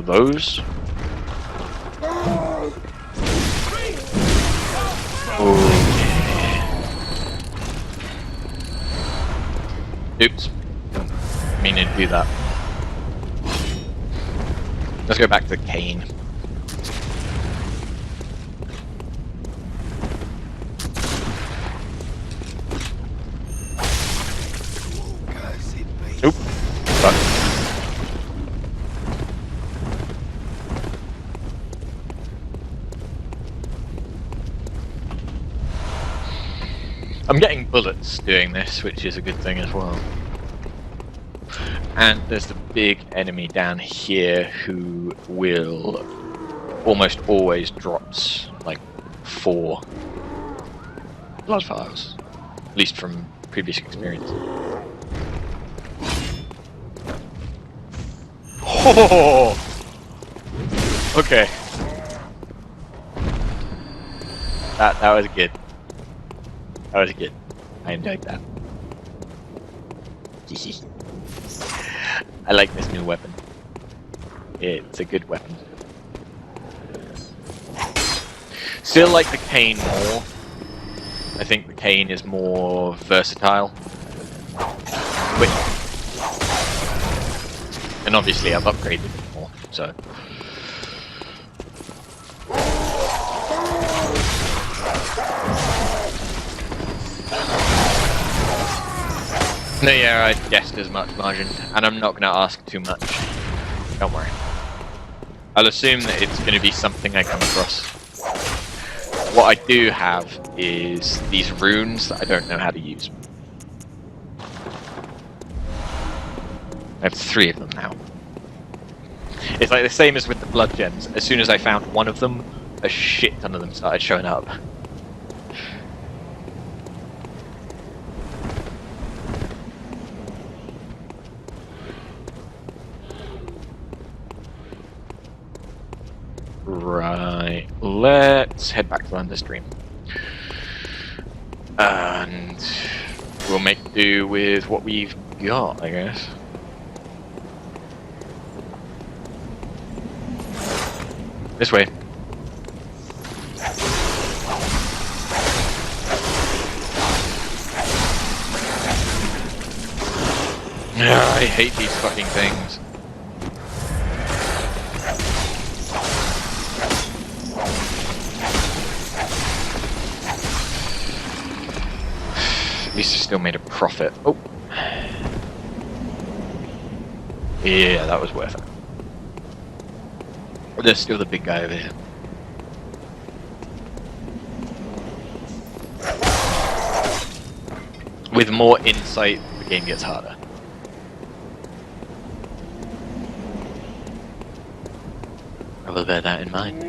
those. Oops. Didn't mean to do that. Let's go back to Kane. Oop. Fuck. I'm getting bullets doing this, which is a good thing as well. And there's the big enemy down here who will almost always drops like 4 blood vials, at least from previous experience. Oh! Okay. That was good. That was good. I enjoyed that. I like this new weapon. It's a good weapon. Still like the cane more. I think the cane is more versatile. And obviously I've upgraded it more, so... No, yeah, I guessed as much, Margin, and I'm not going to ask too much. Don't worry. I'll assume that it's going to be something I come across. What I do have is these runes that I don't know how to use. I have 3 of them now. It's like the same as with the blood gems. As soon as I found one of them, a shit ton of them started showing up. Right, let's head back to Understream. And we'll make do with what we've got, I guess. This way. I hate these fucking things. At least I still made a profit. Oh. Yeah, that was worth it. There's still the big guy over here. With more insight, the game gets harder. I will bear that in mind.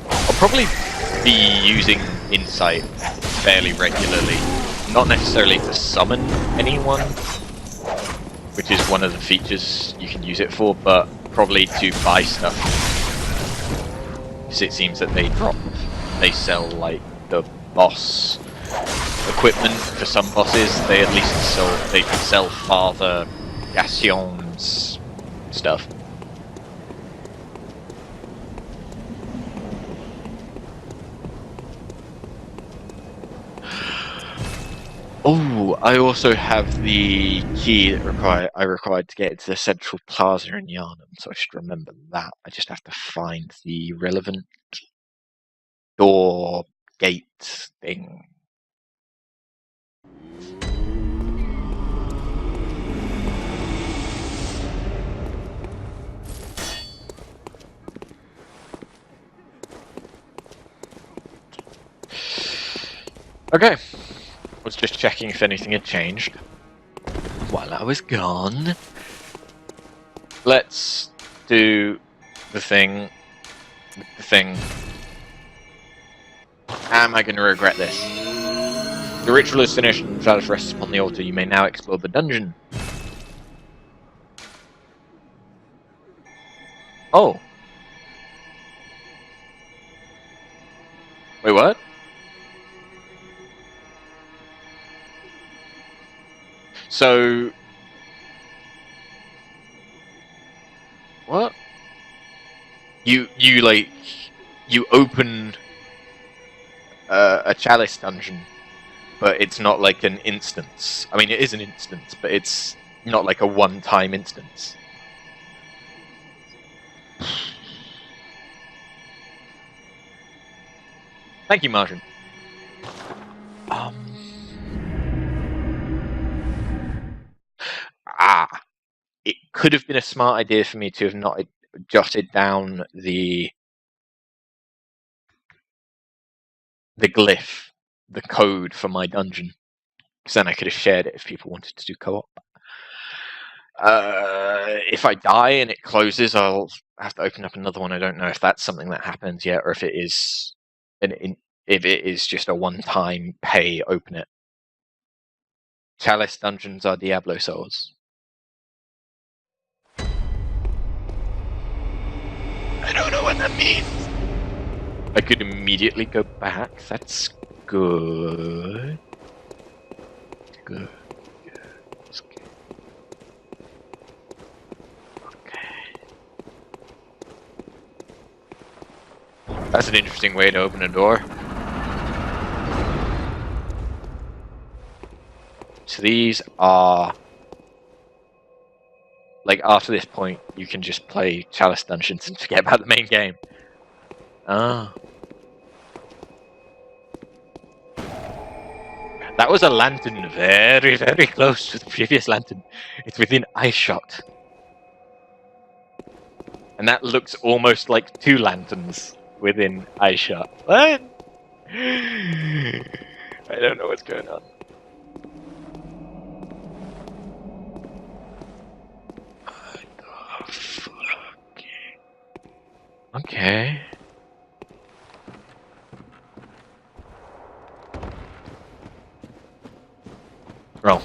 I'll probably be using insight fairly regularly. Not necessarily to summon anyone, which is one of the features you can use it for, but probably to buy stuff. Because it seems that they sell like the boss equipment for some bosses. They at least sell Father Gassion's stuff. Oh, I also have the key that I required to get into the central plaza in Yharnam, so I should remember that. I just have to find the relevant door gate thing. Okay. Was just checking if anything had changed while I was gone. Let's do the thing. Am I going to regret this? The ritual is finished and Chalice rests upon the altar. You may now explore the dungeon. Oh. Wait, what? So... What? you open a Chalice Dungeon, but it's not like an instance. I mean, it is an instance, but it's not like a one-time instance. Thank you, Martian. It could have been a smart idea for me to have not jotted down the glyph, the code for my dungeon, because then I could have shared it if people wanted to do co-op. If I die and it closes, I'll have to open up another one. I don't know if that's something that happens yet, or if it is if it is just a one-time pay open it. Chalice dungeons are Diablo Souls. I don't know what that means. I could immediately go back. That's good. Good. That's an interesting way to open a door. So these are... like, after this point, you can just play Chalice Dungeons and forget about the main game. Ah. That was a lantern very, very close to the previous lantern. It's within eye shot. And that looks almost like two lanterns within eye shot. What? I don't know what's going on. What the fuck? Okay. Oh,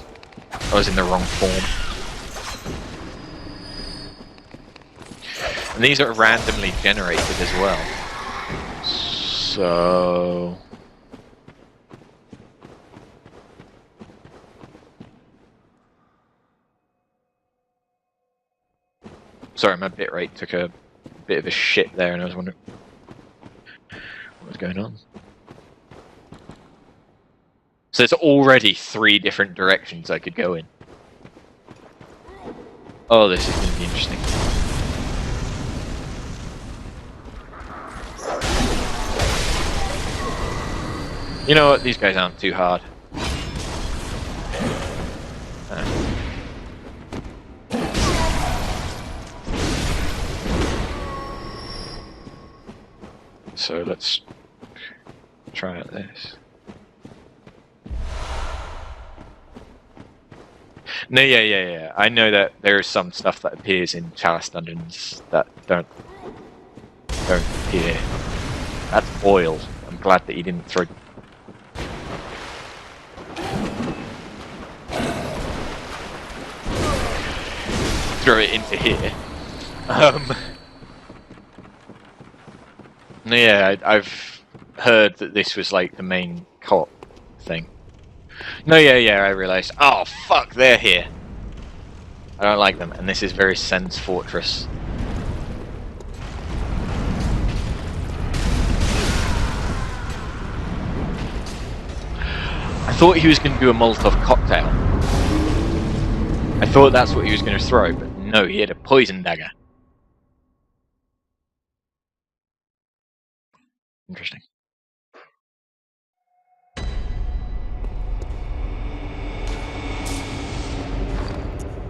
I was in the wrong form. And these are randomly generated as well. So... sorry, my bitrate took a bit of a shit there and I was wondering what was going on. So there's already 3 different directions I could go in. Oh, this is going to be interesting. You know what? These guys aren't too hard. So let's try out this. No, yeah. I know that there is some stuff that appears in Chalice Dungeons that don't appear. That's oil. I'm glad that you didn't throw... throw it into here. No, yeah, I've heard that this was like the main co-op thing. No, yeah, I realised. Oh, fuck, they're here. I don't like them, and this is very Sen's Fortress. I thought he was going to do a Molotov cocktail. I thought that's what he was going to throw, but no, he had a poison dagger. Interesting.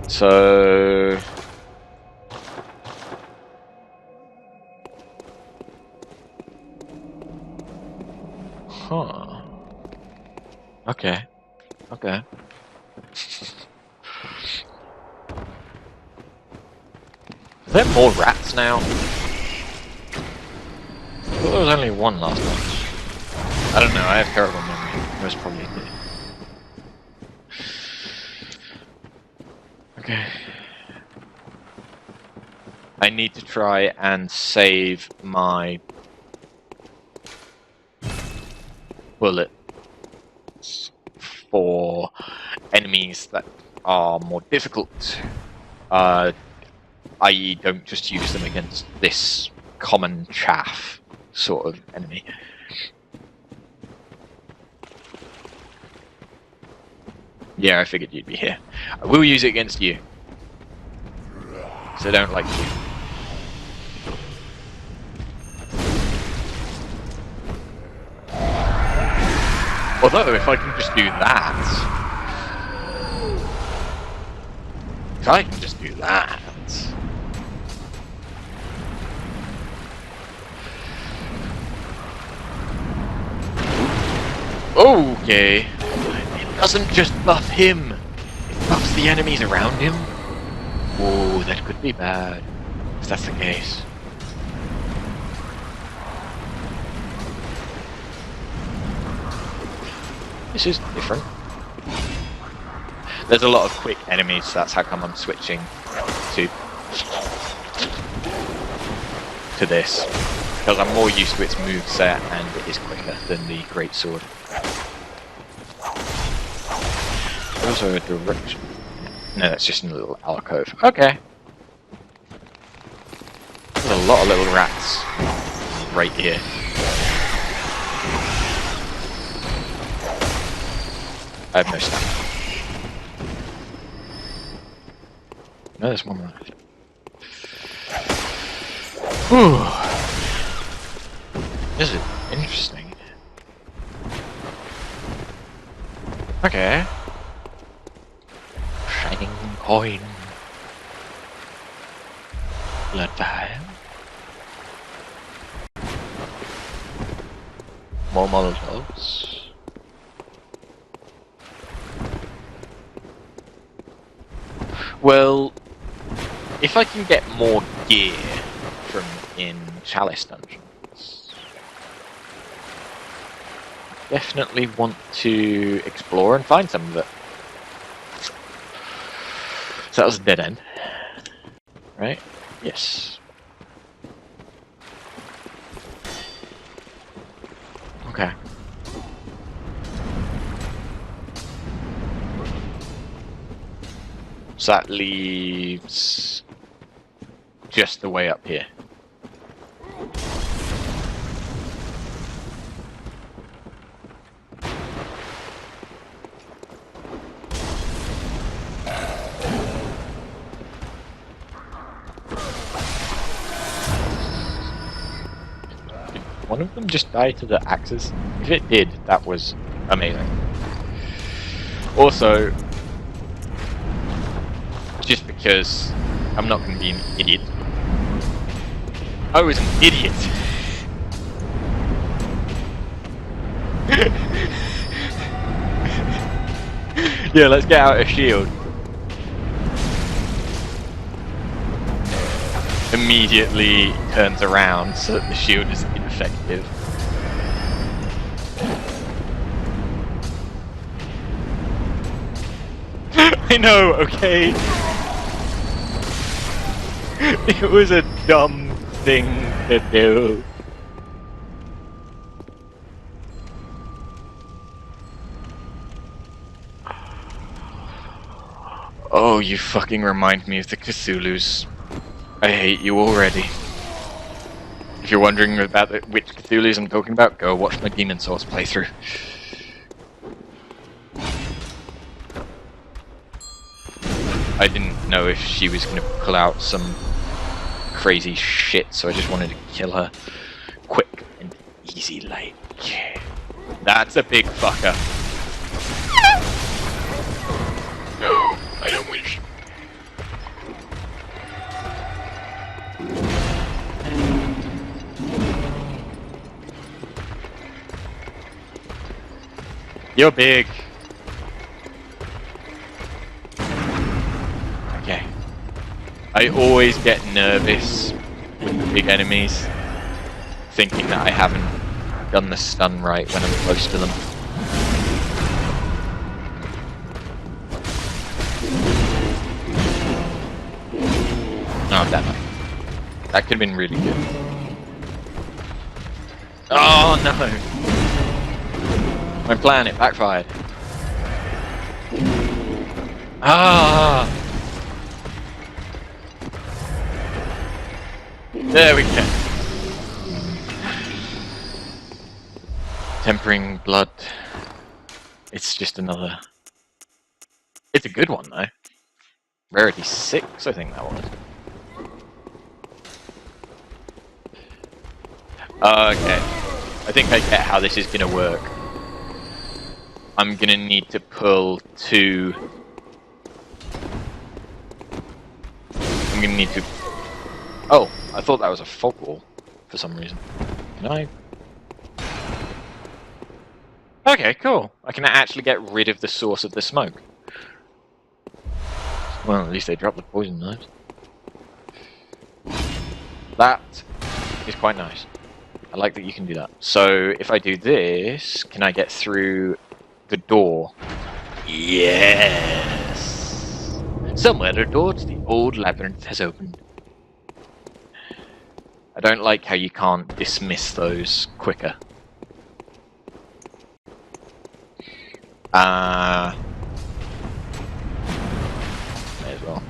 So... huh. Okay. Is there more rats now? I thought there was only one last time. I don't know, I have terrible memory. Most probably did. Okay. I need to try and save my bullets for enemies that are more difficult. I.e. don't just use them against this common chaff sort of enemy. Yeah, I figured you'd be here. I will use it against you. So I don't like you. Although, if I can just do that... If I can just do that... Okay. It doesn't just buff him. It buffs the enemies around him. Oh, that could be bad. If that's the case. This is different. There's a lot of quick enemies, so that's how come I'm switching to this. Because I'm more used to its moveset and it is quicker than the greatsword. Also a direction. No, that's just a little alcove. Okay. There's a lot of little rats right here. I have no stamina. No, there's one left. Whew. This is interesting. Okay. Shining coin. Blood vial. More molotovs. Well, if I can get more gear from in Chalice Dungeons, definitely want to explore and find some of it. So that was a dead end, right? Yes. Okay. So that leaves just the way up here. Did one of them just die to the axes? If it did, that was amazing. Also, just because I'm not going to be an idiot. I was an idiot. Yeah, let's get out a shield. Immediately turns around so that the shield is ineffective. I know, okay? It was a dumb thing to do. Oh, you fucking remind me of the Cthulhus. I hate you already. If you're wondering about which Cthulhus I'm talking about, go watch my Demon Souls playthrough. I didn't know if she was going to pull out some crazy shit, so I just wanted to kill her quick and easy like. That's a big fucker. No, I don't wish. You're big. Okay. I always get nervous with the big enemies, thinking that I haven't done the stun right when I'm close to them. Oh, damn it. That could have been really good. Oh, no! My plan, it backfired. Ah! There we go. Tempering blood. It's just another... It's a good one, though. Rarity 6, I think that was. Okay. I think I get how this is going to work. I'm going to need to pull 2... I'm going to need to... Oh, I thought that was a fog wall for some reason. Can I... Okay, cool. I can actually get rid of the source of the smoke. Well, at least they dropped the poison knives. That is quite nice. I like that you can do that. So, if I do this, can I get through the door? Yes! Somewhere a door to the old labyrinth has opened. I don't like how you can't dismiss those quicker. May as well.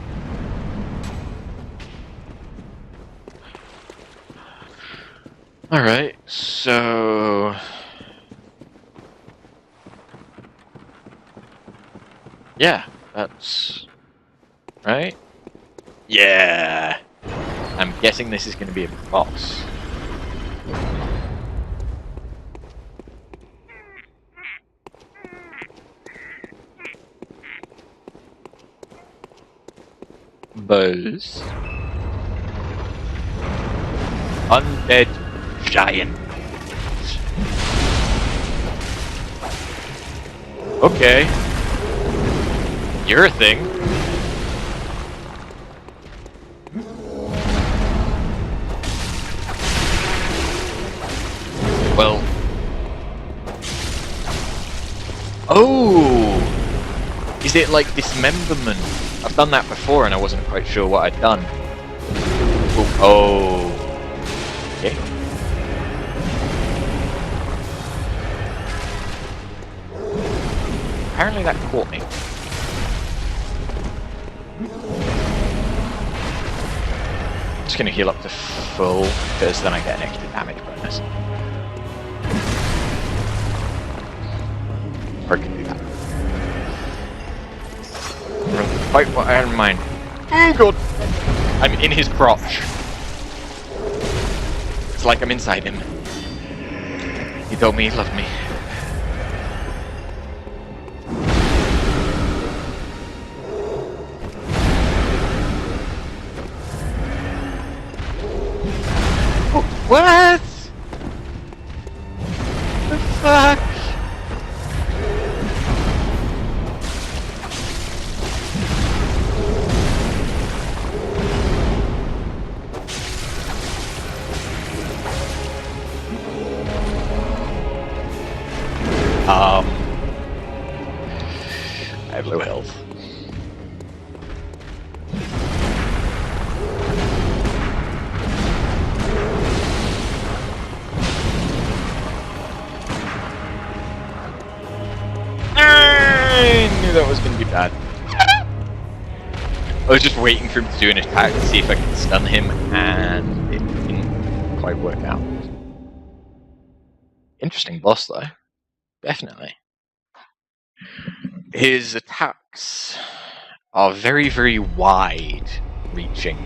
Alright, so... Yeah, that's... Right? Yeah! I'm guessing this is going to be a boss. Buzz. Undead giant. Okay. You're a thing. Well. Oh! Is it like dismemberment? I've done that before and I wasn't quite sure what I'd done. Oh. Okay. Apparently that caught me. Just gonna heal up to full, because then I get an extra damage bonus. Or I can do that. Fight what I had in mind. Oh god! I'm in his crotch. It's like I'm inside him. He told me he loved me. Oh, what? The fuck? I have low health. I knew that was going to be bad. I was just waiting for him to do an attack to see if I could stun him, and it didn't quite work out. Interesting boss, though. Definitely. His attacks are very, very wide-reaching.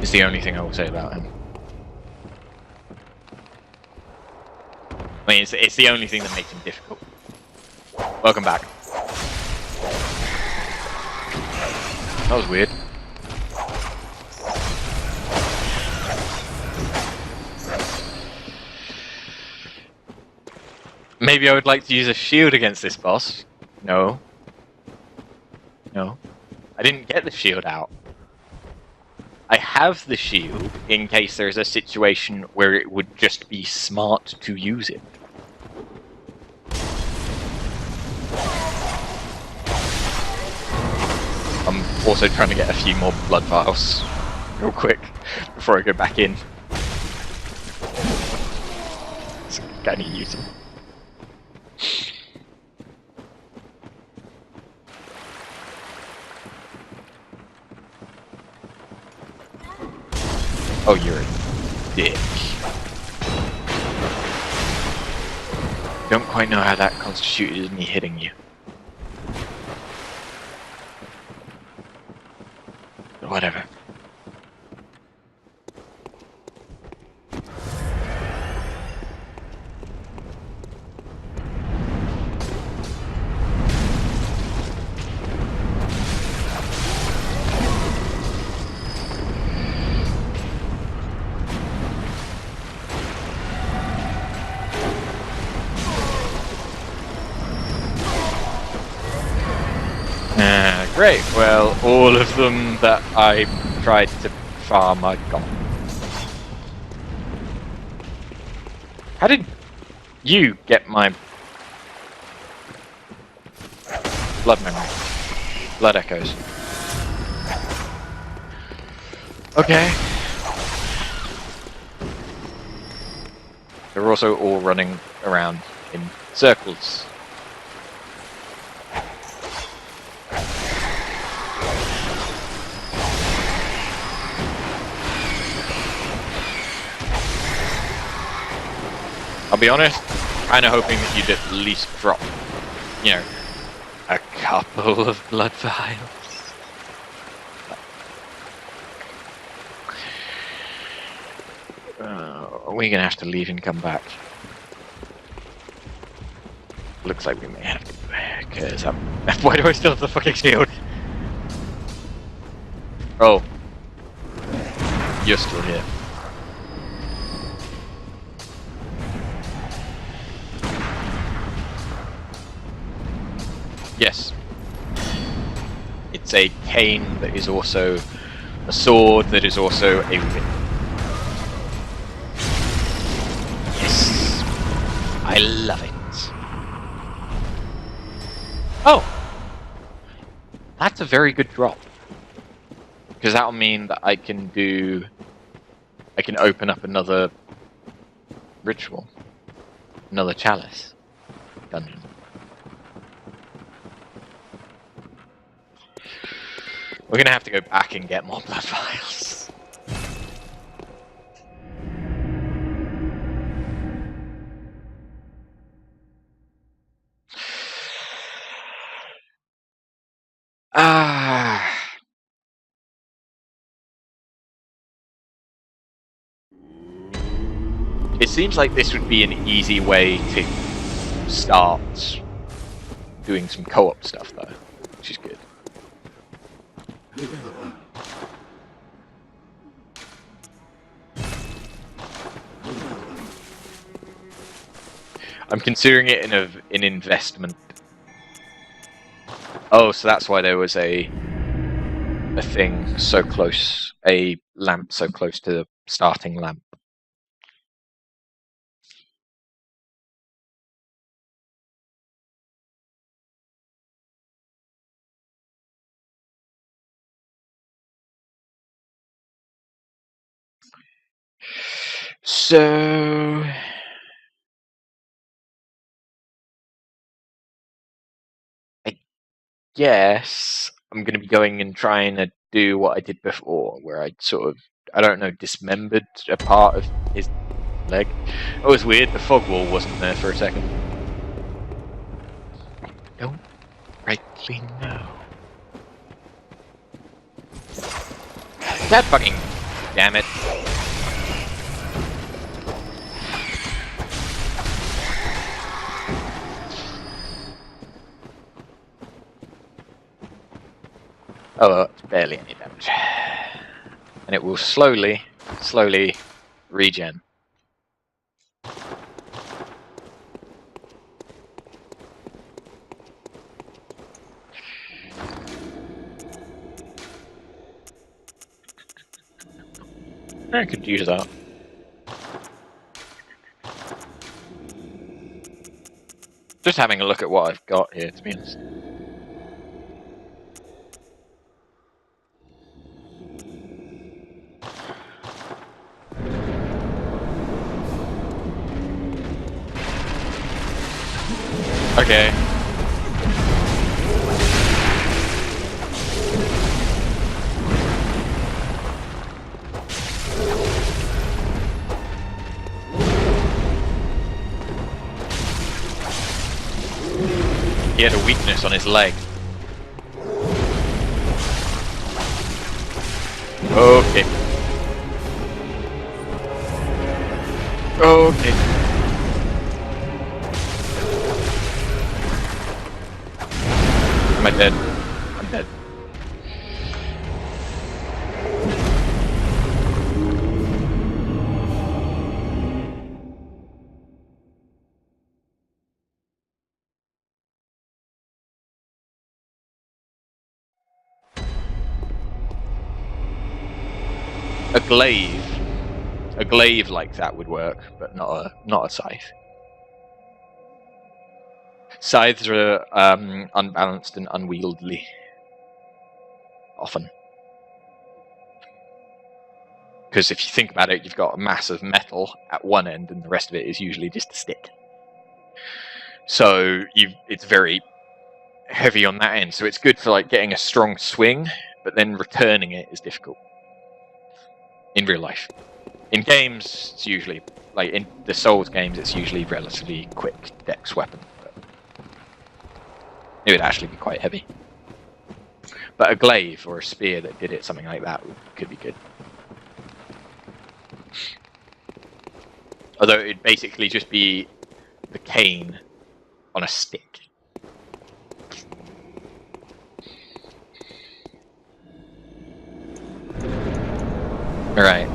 Is the only thing I will say about him. I mean, it's the only thing that makes him difficult. Welcome back. That was weird. Maybe I would like to use a shield against this boss. No. No. I didn't get the shield out. I have the shield in case there's a situation where it would just be smart to use it. I'm also trying to get a few more blood vials real quick before I go back in. So I need to use them. Oh, you're a dick. Don't quite know how that constituted me hitting you. But whatever. Great, well, all of them that I tried to farm are gone. How did you get my blood memory? Blood echoes. Okay. They're also all running around in circles. I'll be honest, kind of hoping that you'd at least drop, you know, a couple of blood vials. Are we gonna have to leave and come back? Looks like we may have to, because why do I still have the fucking shield? Oh. You're still here. Yes. It's a cane that is also a sword that is also a whip. Yes. I love it. Oh! That's a very good drop. Because that'll mean that I can open up another ritual. Another Chalice Dungeon. We're gonna have to go back and get more blood vials. It seems like this would be an easy way to start doing some co-op stuff though, which is good. I'm considering it an investment. Oh, so that's why there was a thing so close, a lamp so close to the starting lamp. So I guess I'm going to be going and trying to do what I did before, where I sort of, I don't know, dismembered a part of his leg. It was weird, the fog wall wasn't there for a second. I don't rightly know. God fucking damn it. Oh, well, it's barely any damage. And it will slowly regen. I could use that. Just having a look at what I've got here, to be honest. Okay. he had a weakness on his leg. Okay. Okay. Am I dead? I'm dead. A glaive like that would work, but not a scythe. Scythes are unbalanced and unwieldy. Often. Because if you think about it, you've got a mass of metal at one end, and the rest of it is usually just a stick. So it's very heavy on that end. So it's good for like getting a strong swing, but then returning it is difficult. In real life. In games, it's usually, like in the Souls games, it's usually relatively quick dex weapon. But it would actually be quite heavy. But a glaive or a spear that did it, something like that, could be good. Although it'd basically just be the cane on a stick. Alright.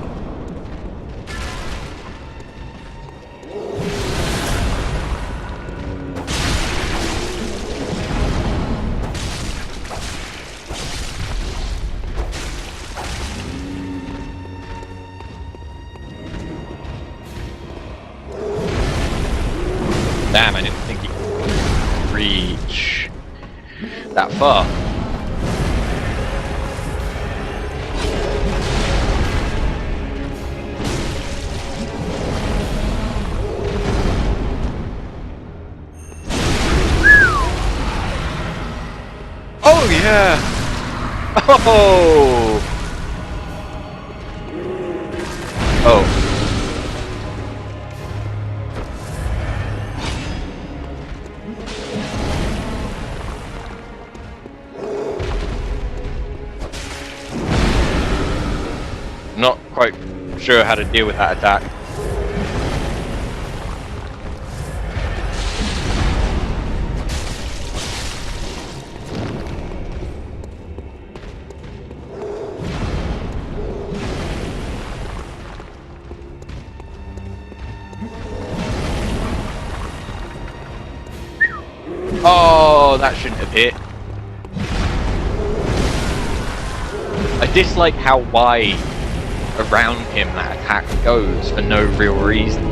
Damn, I didn't think he could reach that far. Oh yeah! Oh! Oh. Not quite sure how to deal with that attack. Oh, that shouldn't have hit. I dislike how wide around him that attack goes for no real reason.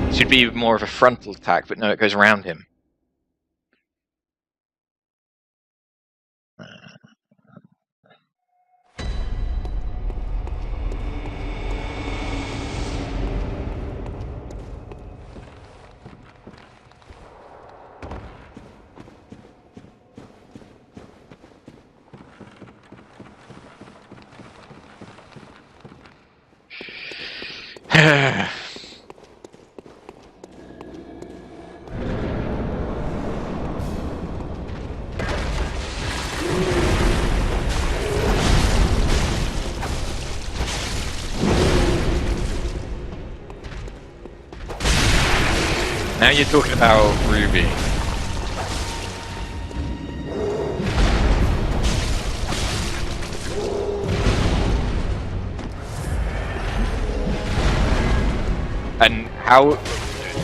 It should be more of a frontal attack, but no, it goes around him. Now you're talking about Ruby. And how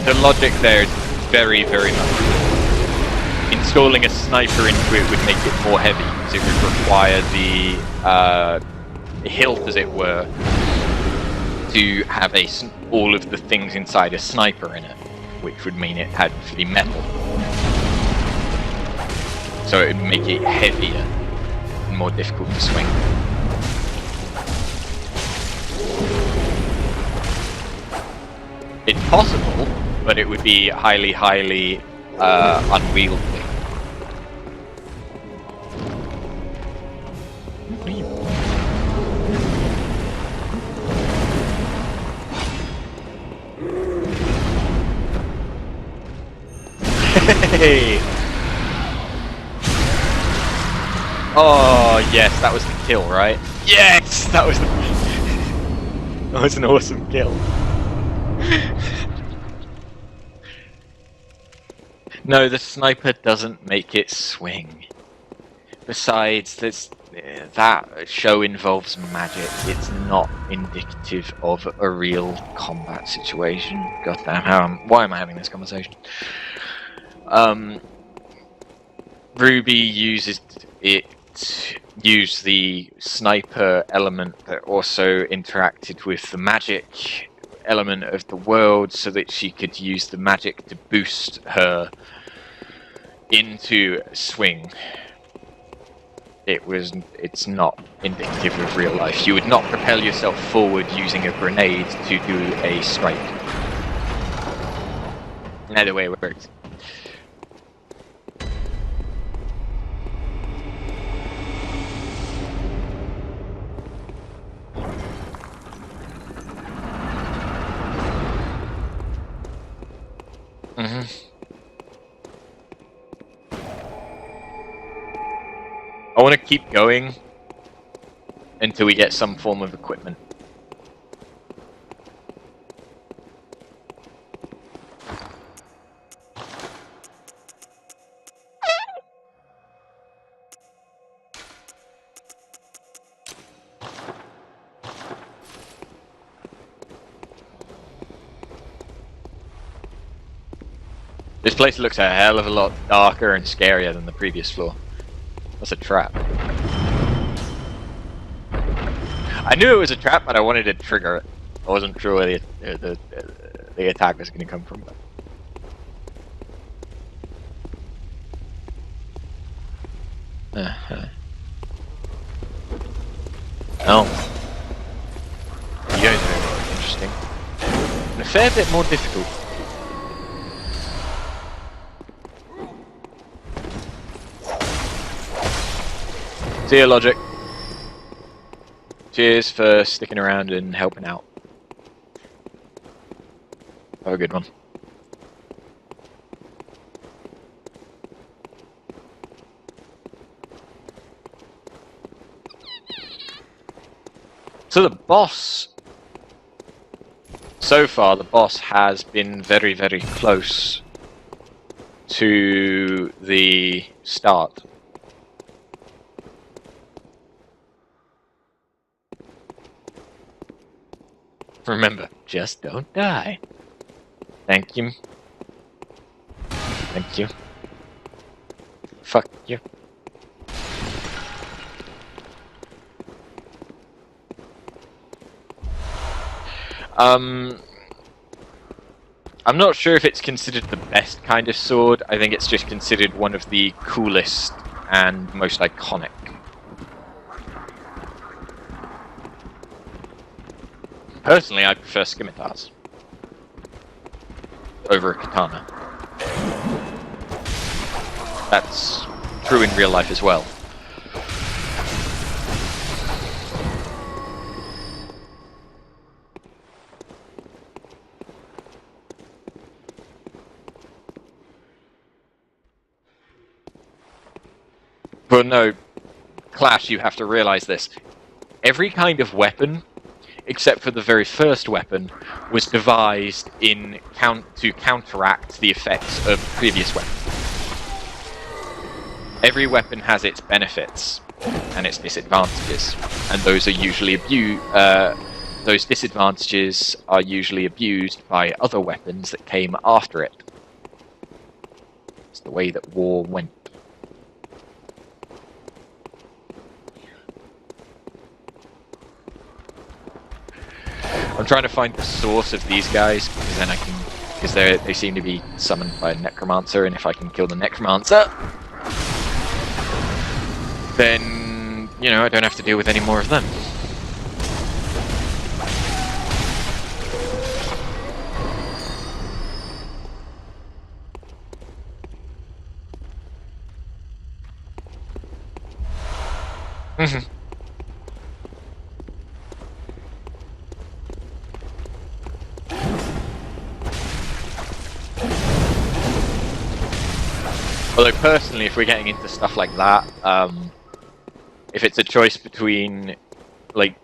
the logic there is very, very much. Installing a sniper into it would make it more heavy, because it would require the hilt, as it were, to have all of the things inside a sniper in it, which would mean it had to be metal. So it would make it heavier and more difficult to swing. It's possible, but it would be highly, highly unwieldy. Hey! Oh, yes, that was the kill, right? Yes! That was the... That was an awesome kill. No, the sniper doesn't make it swing. Besides, that show involves magic. It's not indicative of a real combat situation. Goddamn, why am I having this conversation? Ruby used the sniper element that also interacted with the magic element of the world so that she could use the magic to boost her into swing. It's not indicative of real life. You would not propel yourself forward using a grenade to do a strike. Neither way it works. I want to keep going until we get some form of equipment. This place looks a hell of a lot darker and scarier than the previous floor. That's a trap. I knew it was a trap, but I wanted to trigger it. I wasn't sure where the attack was going to come from. Oh. You guys are interesting. And a fair bit more difficult. See ya, Logic. Cheers for sticking around and helping out. Have a good one. So the boss... So far, the boss has been very, very close to the start. Remember, just don't die. Thank you. Thank you. Fuck you. I'm not sure if it's considered the best kind of sword. I think it's just considered one of the coolest and most iconic. Personally, I prefer scimitars over a katana. That's true in real life as well. But no, Clash, you have to realize this. Every kind of weapon, except for the very first weapon, was devised to counteract the effects of previous weapons. Every weapon has its benefits and its disadvantages, and those are usually those disadvantages are usually abused by other weapons that came after it. It's the way that war went. I'm trying to find the source of these guys, because then I can, because they seem to be summoned by a necromancer, and if I can kill the necromancer, then, you know, I don't have to deal with any more of them. Although personally, if we're getting into stuff like that, if it's a choice between like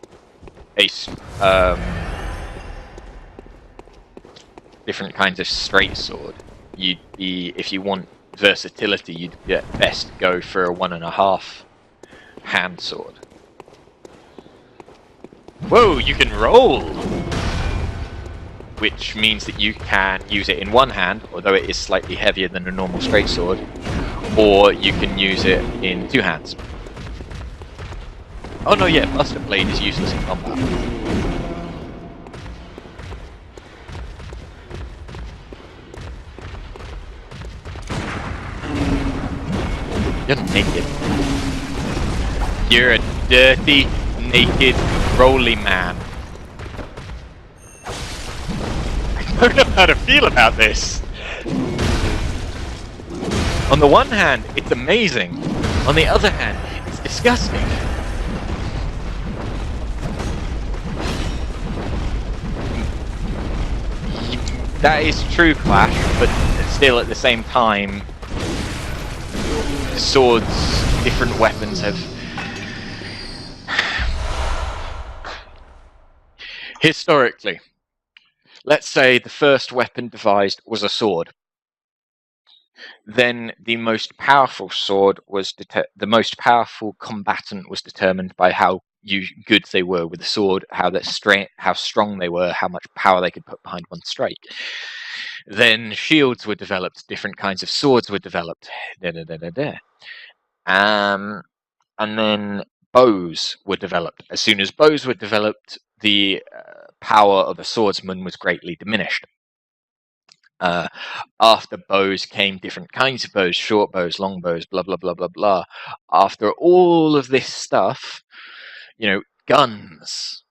different kinds of straight sword, if you want versatility, you'd best go for a 1.5 hand sword. Whoa, you can roll! Which means that you can use it in one hand, although it is slightly heavier than a normal straight sword, or you can use it in 2 hands. Oh no, yeah, Buster Blade is useless in combat. You're naked. You're a dirty, naked, rolly man. I don't know how to feel about this. On the one hand, it's amazing. On the other hand, it's disgusting. That is true, Clash, but still at the same time, swords, different weapons have... Historically, let's say the first weapon devised was a sword. Then the most powerful sword was the most powerful combatant was determined by how good they were with the sword, how strong they were, how much power they could put behind one strike. Then shields were developed, different kinds of swords were developed, and then bows were developed. As soon as bows were developed, the power of a swordsman was greatly diminished. After bows came different kinds of bows, short bows, long bows, blah, blah, blah, blah, blah. After all of this stuff, guns.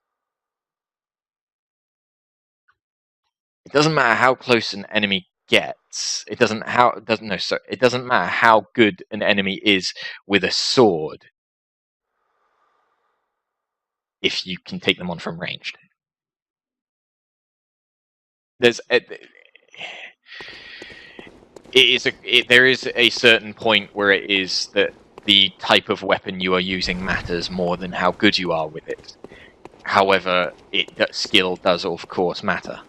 It doesn't matter how close an enemy gets. It doesn't matter how good an enemy is with a sword if you can take them on from ranged. There is a certain point where it is that the type of weapon you are using matters more than how good you are with it. However, skill does of course matter.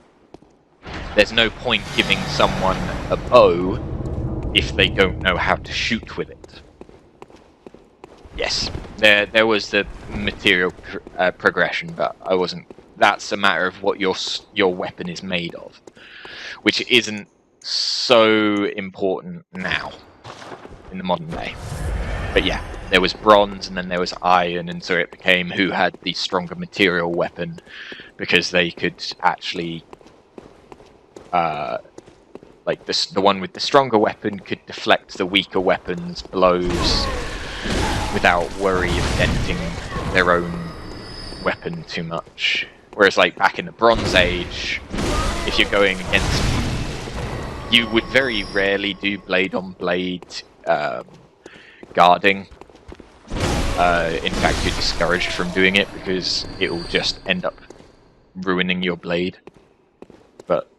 There's no point giving someone a bow if they don't know how to shoot with it. Yes, there was the material progression, but I wasn't. That's a matter of what your weapon is made of, which isn't so important now in the modern day. But yeah, there was bronze and then there was iron, and so it became who had the stronger material weapon, because they could actually like the one with the stronger weapon could deflect the weaker weapon's blows without worry of denting their own weapon too much. Whereas like back in the Bronze Age, if you're going against, you would very rarely do blade on blade guarding. In fact, you're discouraged from doing it because it will just end up ruining your blade. But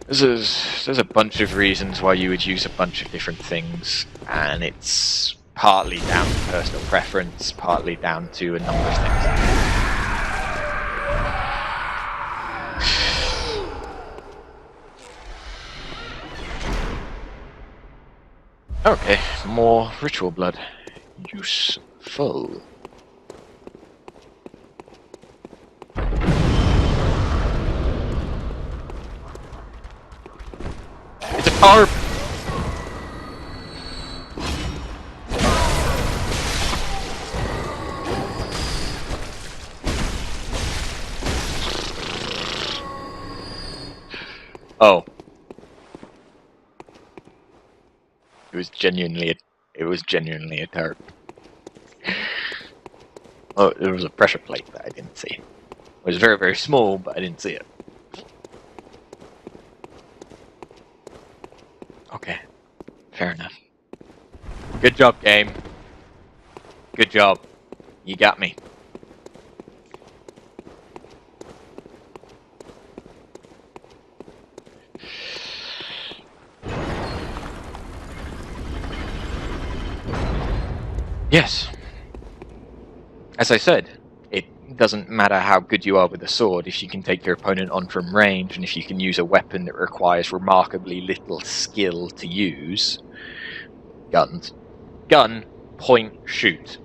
there's a bunch of reasons why you would use a bunch of different things, and it's partly down to personal preference, partly down to a number of things. Okay, more ritual blood. Useful. It's a carp! Oh. It was genuinely a tarp. Oh, there was a pressure plate that I didn't see. It was very, very small, but I didn't see it. Okay. Fair enough. Good job, game. Good job. You got me. Yes. As I said, it doesn't matter how good you are with a sword if you can take your opponent on from range, and if you can use a weapon that requires remarkably little skill to use. Guns. Gun, point, shoot.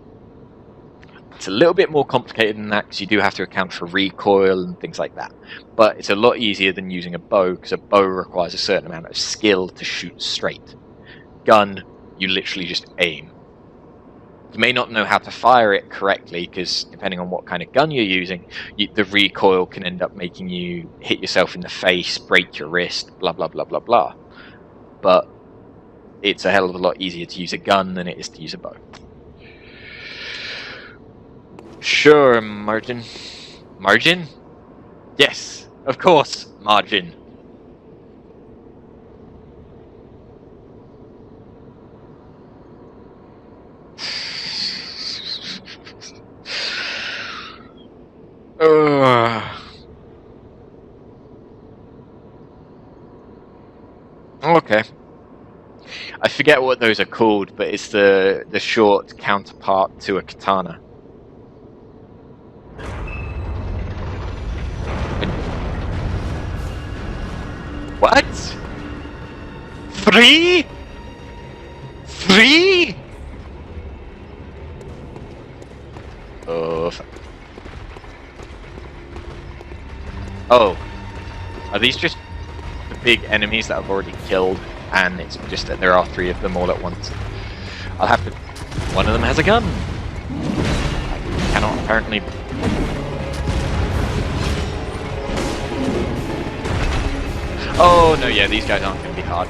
It's a little bit more complicated than that because you do have to account for recoil and things like that. But it's a lot easier than using a bow because a bow requires a certain amount of skill to shoot straight. Gun, you literally just aim. You may not know how to fire it correctly because depending on what kind of gun you're using, the recoil can end up making you hit yourself in the face, break your wrist, blah blah blah blah blah. But it's a hell of a lot easier to use a gun than it is to use a bow. Sure, Margin. Margin? Yes, of course, Margin. Okay. I forget what those are called, but it's the short counterpart to a katana. What? 3? 3? Oh. Oh. Are these just the big enemies that I've already killed? And it's just that there are 3 of them all at once. I'll have to... One of them has a gun. I cannot apparently... Oh, no, yeah, these guys aren't going to be hard.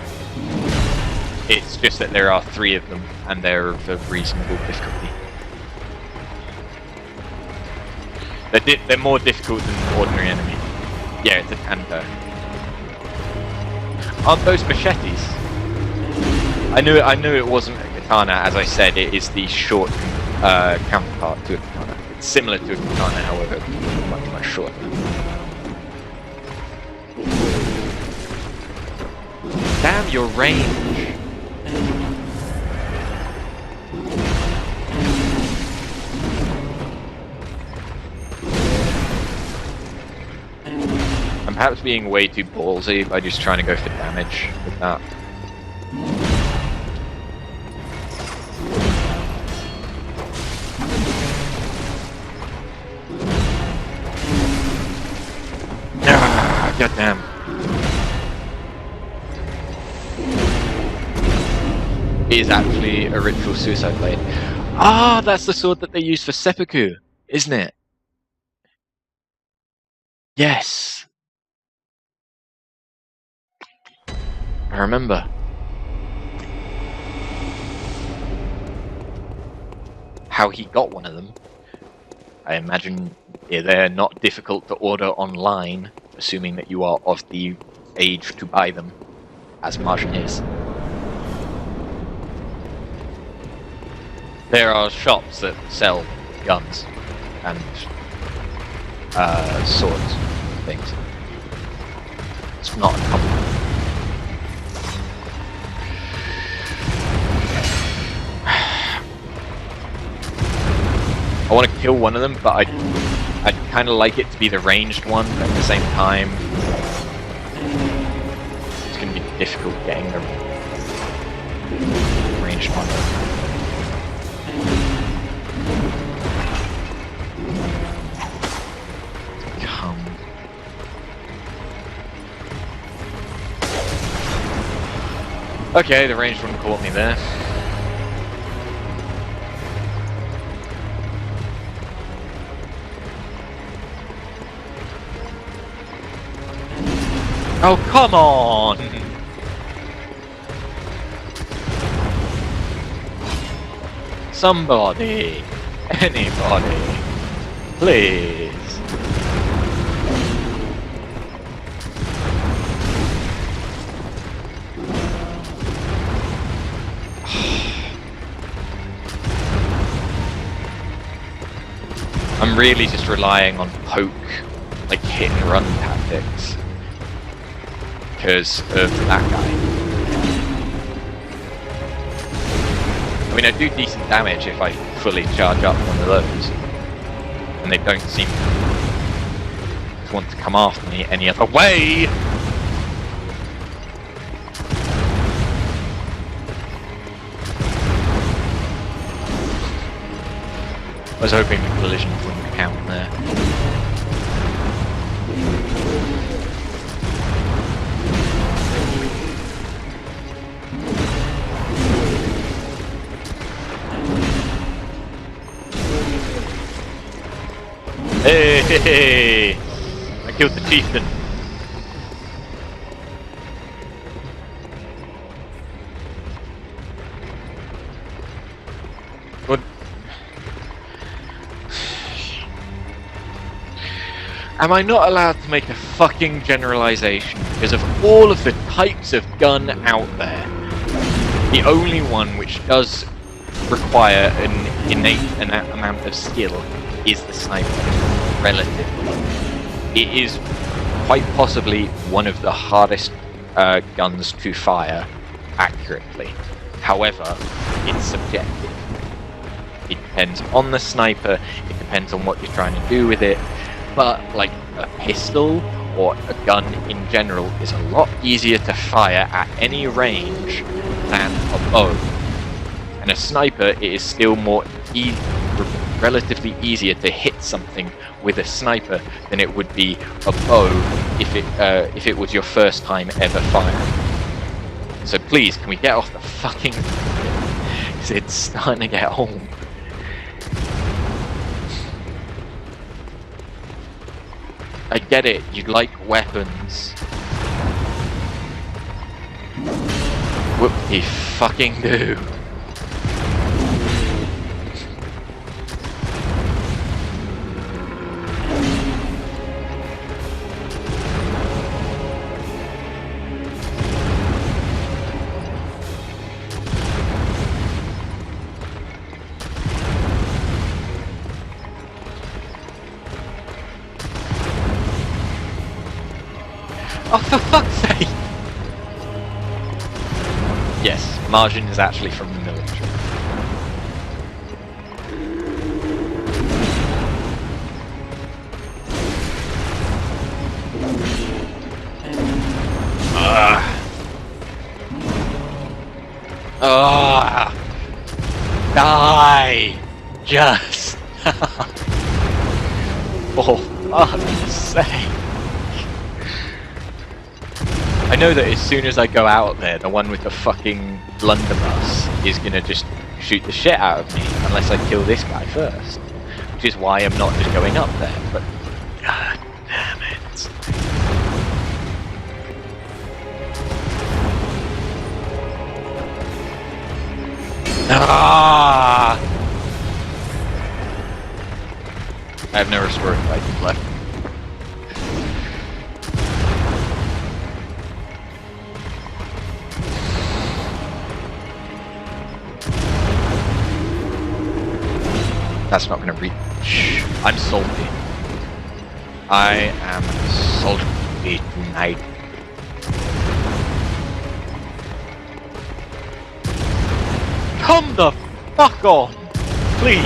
It's just that there are 3 of them, and they're of reasonable difficulty. They're more difficult than an ordinary enemy. Yeah, it's a Tanto. Aren't those machetes? I knew it wasn't a katana. As I said, it is the short counterpart to a katana. It's similar to a katana, however, much, much shorter. Damn your range! I'm perhaps being way too ballsy by just trying to go for damage with that. Ah, goddamn. It is actually a ritual suicide blade. Ah, that's the sword that they use for seppuku, isn't it? Yes. I remember. How he got one of them. I imagine they're not difficult to order online, assuming that you are of the age to buy them, as Martian is. There are shops that sell guns and swords and things. It's not uncommon. I want to kill one of them, but I'd kind of like it to be the ranged one, but at the same time, it's going to be difficult getting the ranged one. Okay, the ranged one caught me there. Oh, come on! Somebody! Anybody! Please! I'm really just relying on poke, like hit and run tactics. Because of that guy. I mean, I do decent damage if I fully charge up one of those. And they don't seem to want to come after me any other way! I was hoping the collisions wouldn't count there. Hey! I killed the chieftain. What? Am I not allowed to make a fucking generalization? Because of all of the types of gun out there, the only one which does require an innate amount of skill is the sniper, relatively. It is quite possibly one of the hardest guns to fire accurately. However, it's subjective. It depends on the sniper, it depends on what you're trying to do with it, but like a pistol or a gun in general is a lot easier to fire at any range than a bow. And a sniper, it is still more relatively easier to hit something with a sniper than it would be a bow if it was your first time ever firing. So please, can we get off the fucking... because it's starting to get old. I get it, you like weapons. Whoop-de fucking do. Oh, for fuck's sake! Yes, Margin is actually from the military. Die! Just! For fuck's sake! I know that as soon as I go out there, the one with the fucking blunderbuss is gonna just shoot the shit out of me, unless I kill this guy first. Which is why I'm not just going up there, but... God damn it. Ah! I have no restorative items left. That's not gonna reach. I'm salty. I am salty tonight. Come the fuck on, please.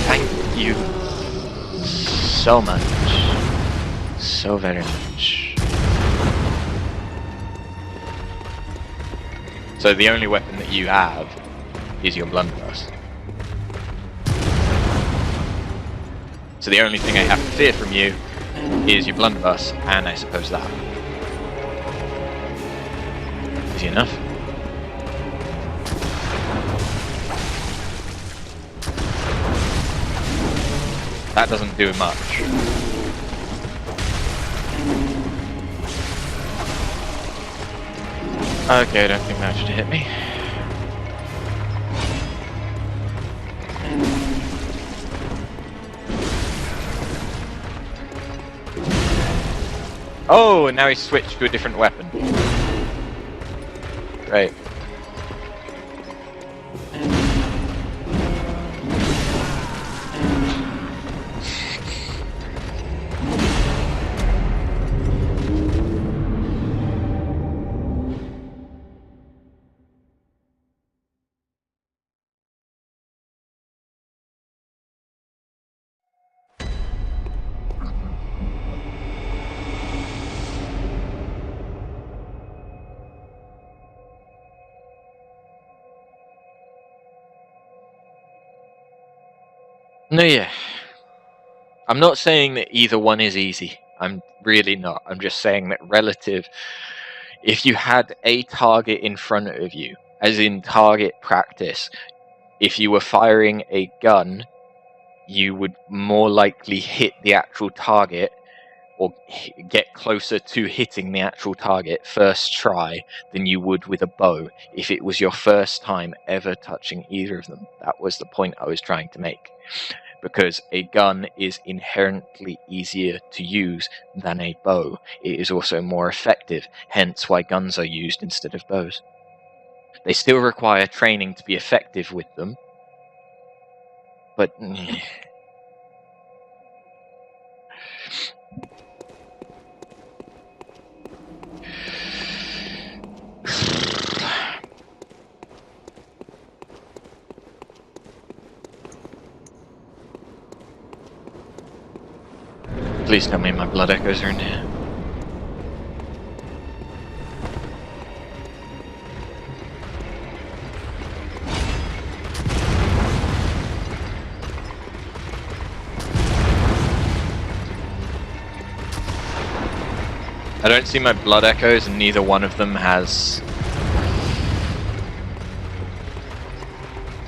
Thank you so much. So very much. So the only weapon that you have is your blunderbuss. So the only thing I have to fear from you is your blunderbuss, and I suppose that. Easy enough. That doesn't do much. Okay, I don't think that should hit me. Oh, and now he's switched to a different weapon. Great. No, yeah. I'm not saying that either one is easy. I'm really not. I'm just saying that relative, if you had a target in front of you, as in target practice, if you were firing a gun, you would more likely hit the actual target or get closer to hitting the actual target first try than you would with a bow if it was your first time ever touching either of them. That was the point I was trying to make. Because a gun is inherently easier to use than a bow. It is also more effective, hence why guns are used instead of bows. They still require training to be effective with them, but please tell me my blood echoes are in here. I don't see my blood echoes, and neither one of them has...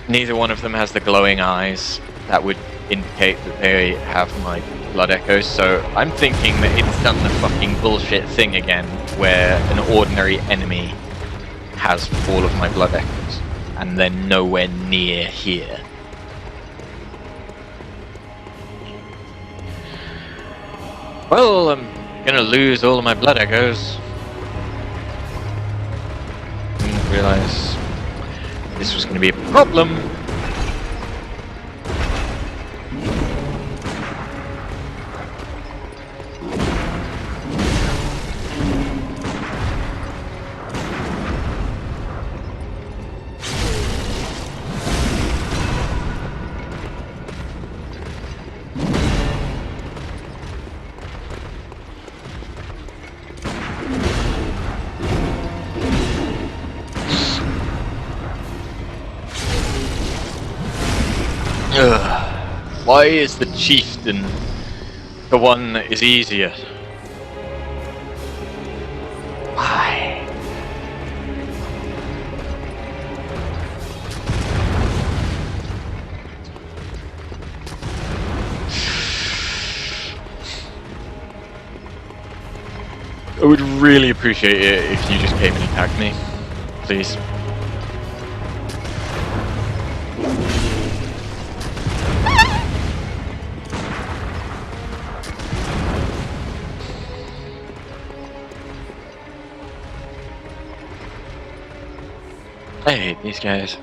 Neither one of them has the glowing eyes that would indicate that they have my blood echoes, so I'm thinking that it's done the fucking bullshit thing again, where an ordinary enemy has all of my blood echoes, and they're nowhere near here. Well, I'm gonna lose all of my blood echoes. Didn't realize this was gonna be a problem. Why is the chieftain the one that is easier? Why? I would really appreciate it if you just came and attacked me, please. I hate these guys.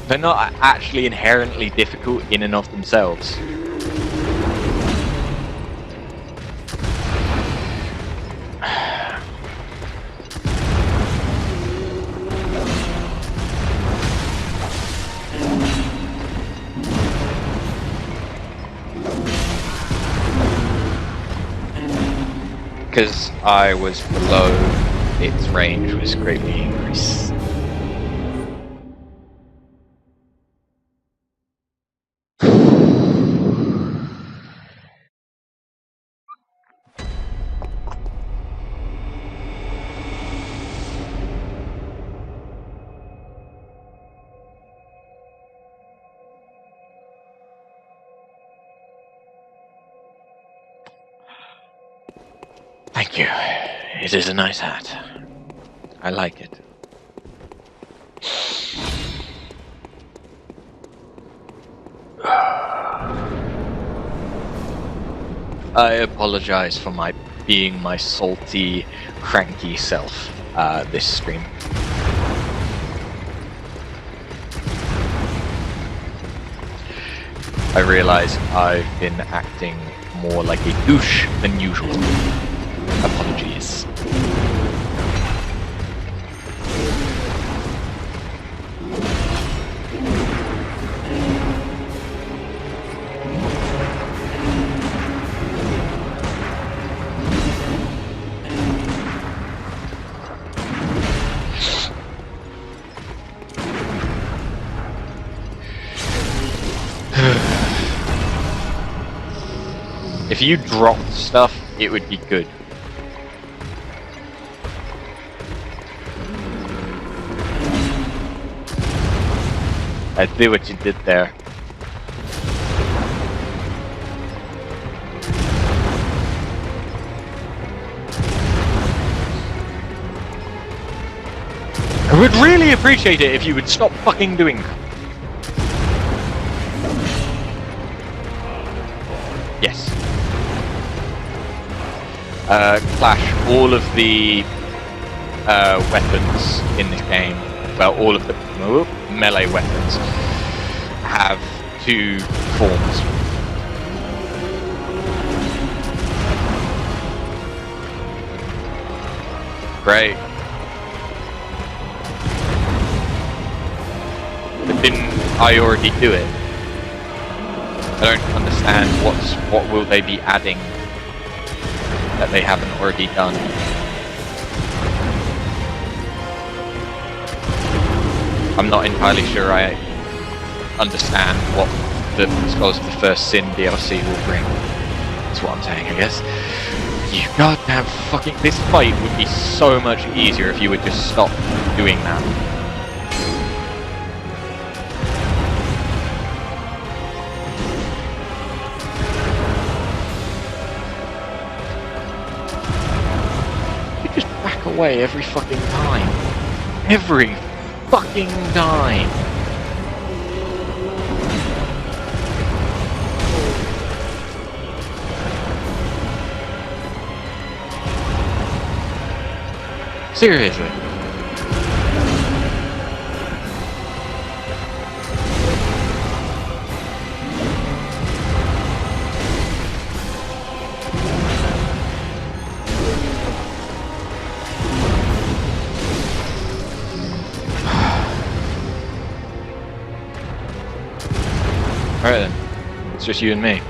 They're not actually inherently difficult in and of themselves. Because I was below, its range was greatly increased. Thank you. It is a nice hat. I like it. I apologize for being my salty, cranky self this stream. I realize I've been acting more like a douche than usual. Apologies. If you dropped stuff, it would be good. I see what you did there. I would really appreciate it if you would stop fucking doing that. Yes. Clash, all of the weapons in this game, well, all of the melee weapons have two forms. Great. But didn't I already do it? I don't understand what will they be adding that they haven't already done. I'm not entirely sure I understand what the Scholars of the First Sin DLC will bring. That's what I'm saying, I guess. You goddamn fucking... This fight would be so much easier if you would just stop doing that. You just back away every fucking time. Every fucking time. Seriously. Alright then, it's just you and me.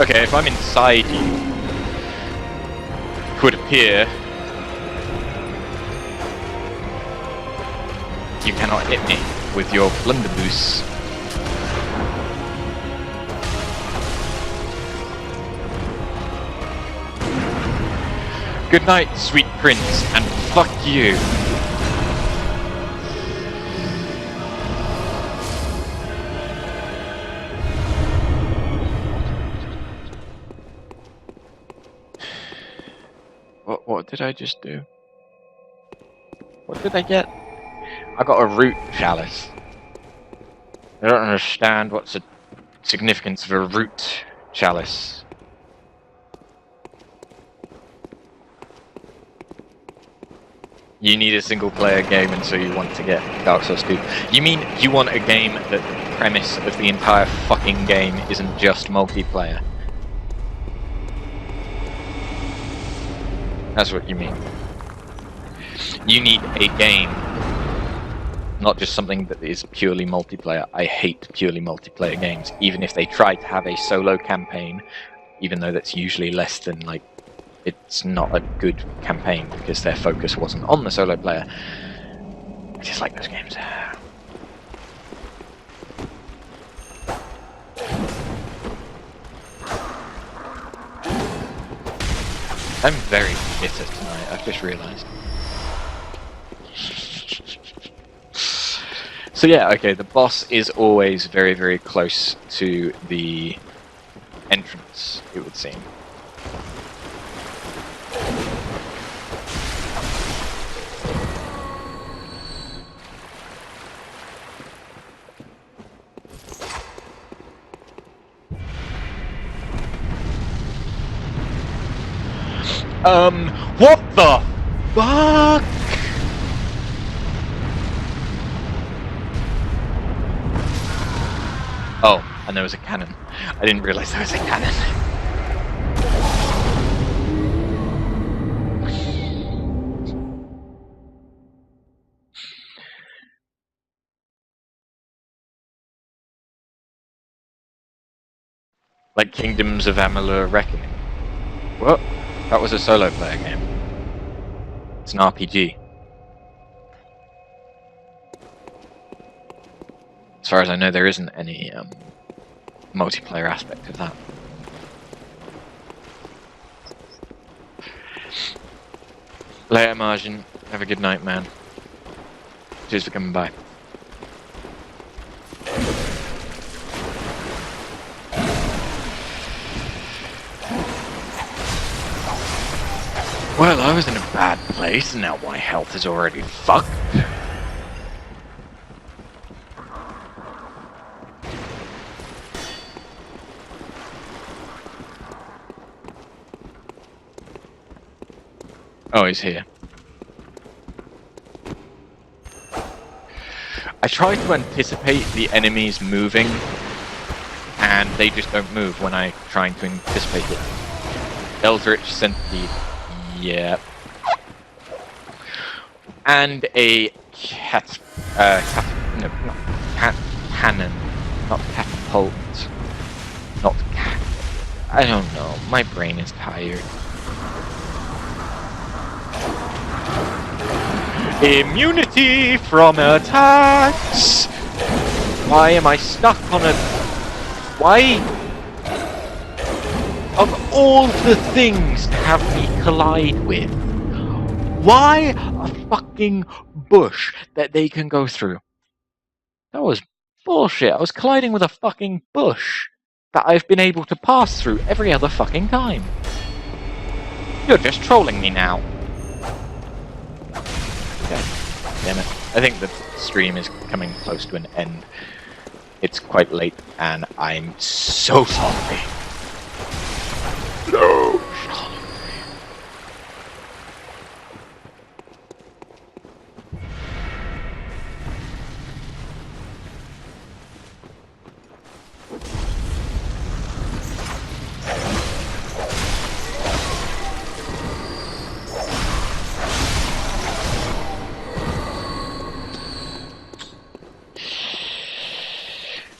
Okay, if I'm inside you, it would appear you cannot hit me with your blunderbuss. Good night, sweet prince, and fuck you. What did I just do? What did I get? I got a root chalice. I don't understand what's the significance of a root chalice. You need a single player game and so you want to get Dark Souls 2. You mean you want a game that the premise of the entire fucking game isn't just multiplayer? That's what you mean. You need a game, not just something that is purely multiplayer. I hate purely multiplayer games, even if they try to have a solo campaign, even though that's usually less than, like, it's not a good campaign because their focus wasn't on the solo player. I just like those games. I'm very bitter tonight, I've just realised. So yeah, okay, the boss is always very, very close to the entrance, it would seem. What the fuck? Oh, and there was a cannon. I didn't realize there was a cannon. Like Kingdoms of Amalur Reckoning. What? That was a solo player game. It's an RPG. As far as I know, there isn't any multiplayer aspect of that. Later, Margin. Have a good night, man. Cheers for coming by. Well, I was in a bad place, and now my health is already fucked. Oh, he's here. I try to anticipate the enemies moving, and they just don't move when I'm trying to anticipate it. Eldritch Centipede. Yep. And a cannon. Not catapult. Not cat. I don't know. My brain is tired. Immunity from attacks! Why am I stuck on a... Why? Of all the things to have me collide with, why a fucking bush that they can go through? That was bullshit. I was colliding with a fucking bush that I've been able to pass through every other fucking time. You're just trolling me now. Okay, damn it. I think the stream is coming close to an end. It's quite late, and I'm so sorry. No!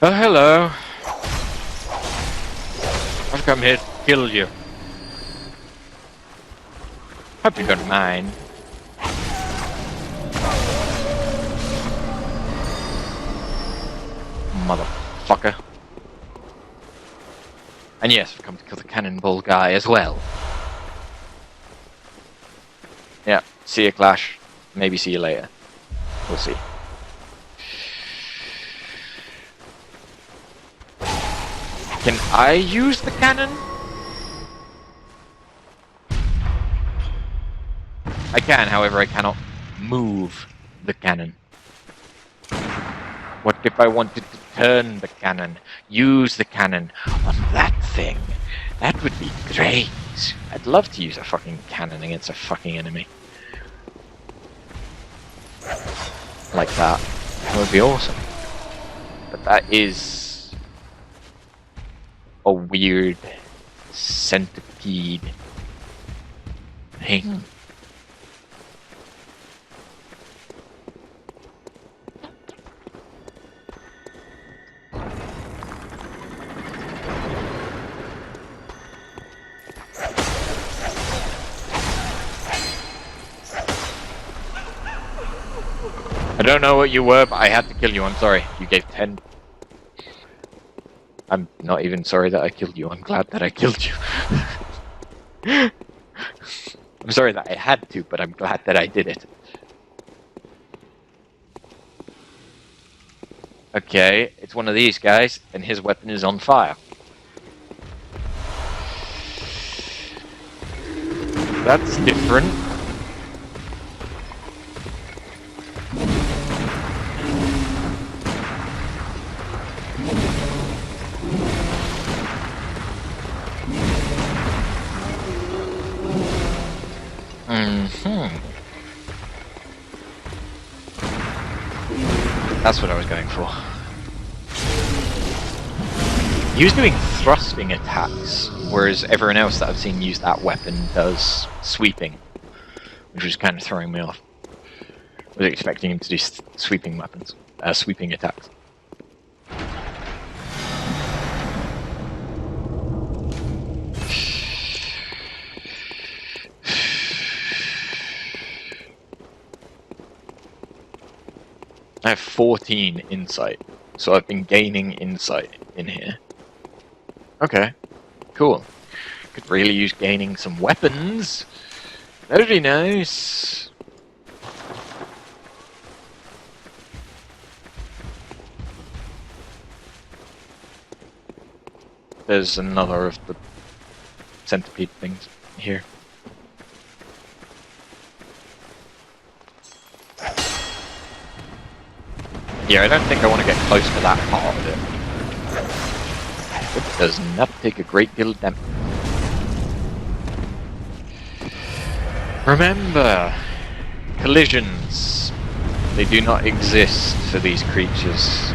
Oh, hello. I've come here to kill you. Hope you don't mind. Motherfucker. And yes, I've come to kill the cannonball guy as well. Yeah, see you, Clash. Maybe see you later. We'll see. Can I use the cannon? I can, however, I cannot move the cannon. What if I wanted to turn the cannon, use the cannon on that thing? That would be great. I'd love to use a fucking cannon against a fucking enemy. Like that. That would be awesome. But that is a weird centipede thing. I don't know what you were, but I had to kill you. I'm sorry. You gave 10. I'm not even sorry that I killed you. I'm glad that I killed you. I'm sorry that I had to, but I'm glad that I did it. Okay, it's one of these guys, and his weapon is on fire. That's different. That's what I was going for. He was doing thrusting attacks, whereas everyone else that I've seen use that weapon does sweeping, which was kind of throwing me off. I was expecting him to do sweeping weapons, sweeping attacks. I have 14 insight, so I've been gaining insight in here. Okay, cool. Could really use gaining some weapons. That'd be nice. There's another of the centipede things here. Yeah, I don't think I want to get close to that part of it. It does not take a great deal of damage. Remember, collisions. They do not exist for these creatures.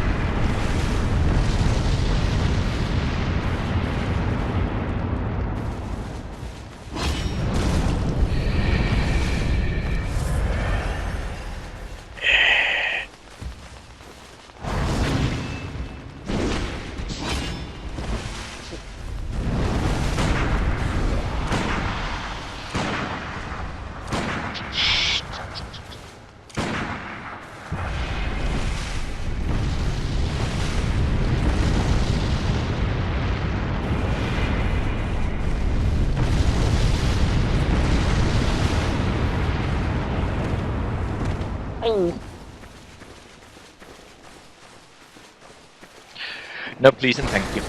No, please and thank you.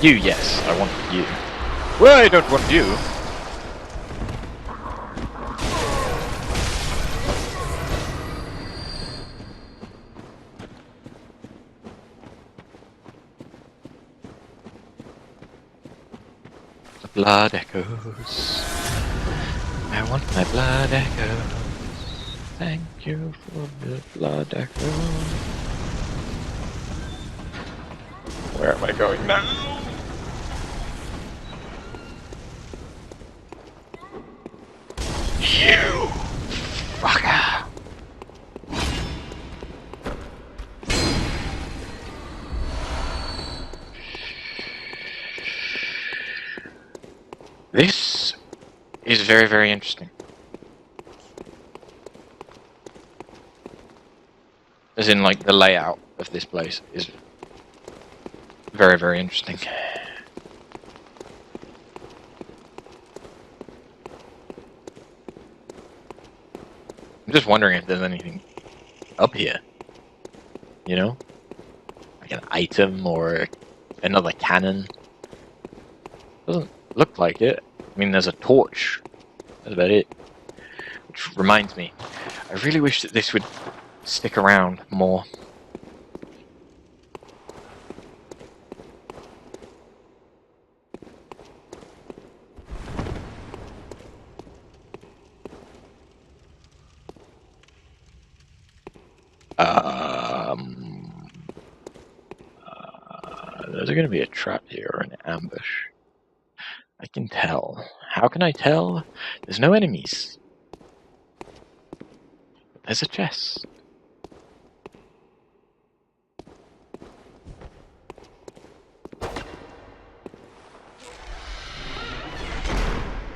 You, yes, I want you. Well, I don't want you. The blood echoes. I want my blood echoes. Thank you for the blood echoes. Where am I going now? You fucker! This is very, very interesting. As in, like, the layout of this place is very, very interesting. I'm just wondering if there's anything up here. You know? Like an item or another cannon. Doesn't look like it. I mean, there's a torch. That's about it. Which reminds me, I really wish that this would stick around more. There's going to be a trap here or an ambush. I can tell. How can I tell? There's no enemies. There's a chest.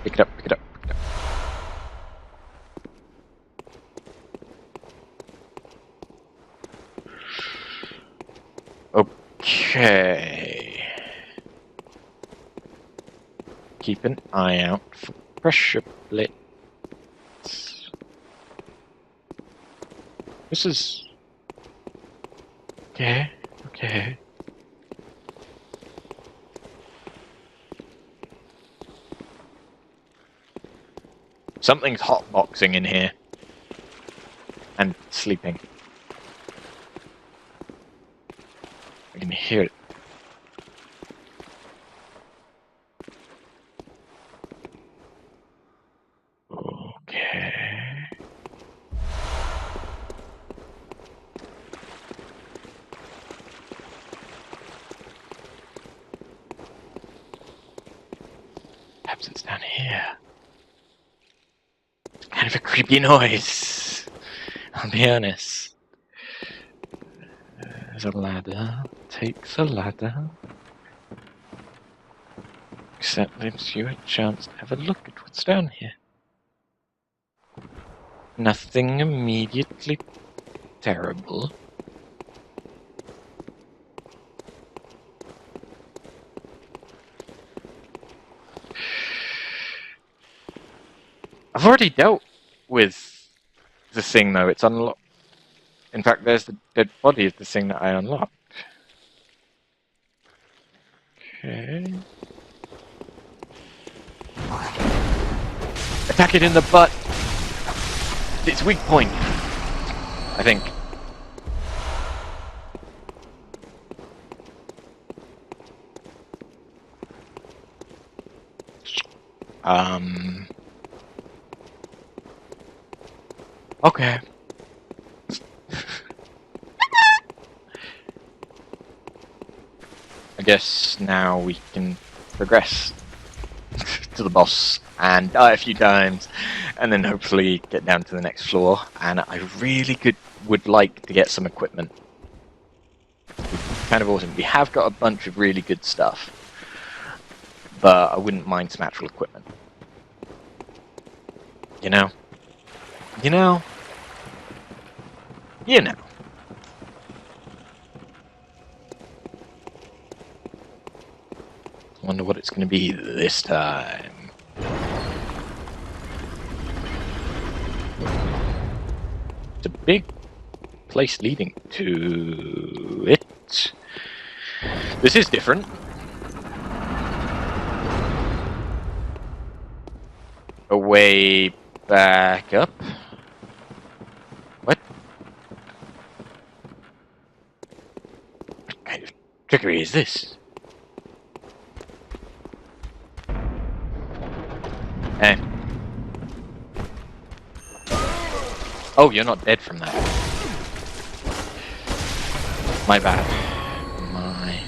Pick it up, pick it up, pick it up. Okay. Keep an eye out for pressure plates. This is... Okay, okay. Something's hotboxing in here. And sleeping. I can hear it. Okay. Perhaps it's down here. It's kind of a creepy noise. I'll be honest. There's a ladder. Takes a ladder. Except gives you a chance to have a look at what's down here. Nothing immediately terrible. I've already dealt with the thing, though. It's unlocked. In fact, there's the dead body of the thing that I unlocked. Okay. Attack it in the butt. It's weak point, I think. Okay. I guess now we can progress to the boss and die a few times, and then hopefully get down to the next floor. And I really would like to get some equipment. It's kind of awesome. We have got a bunch of really good stuff, but I wouldn't mind some actual equipment. You know? You know? You know. Wonder what it's going to be this time. It's a big place leading to it. This is different. A way back up. What? What kind of trickery is this? Eh. Oh, you're not dead from that. My bad. My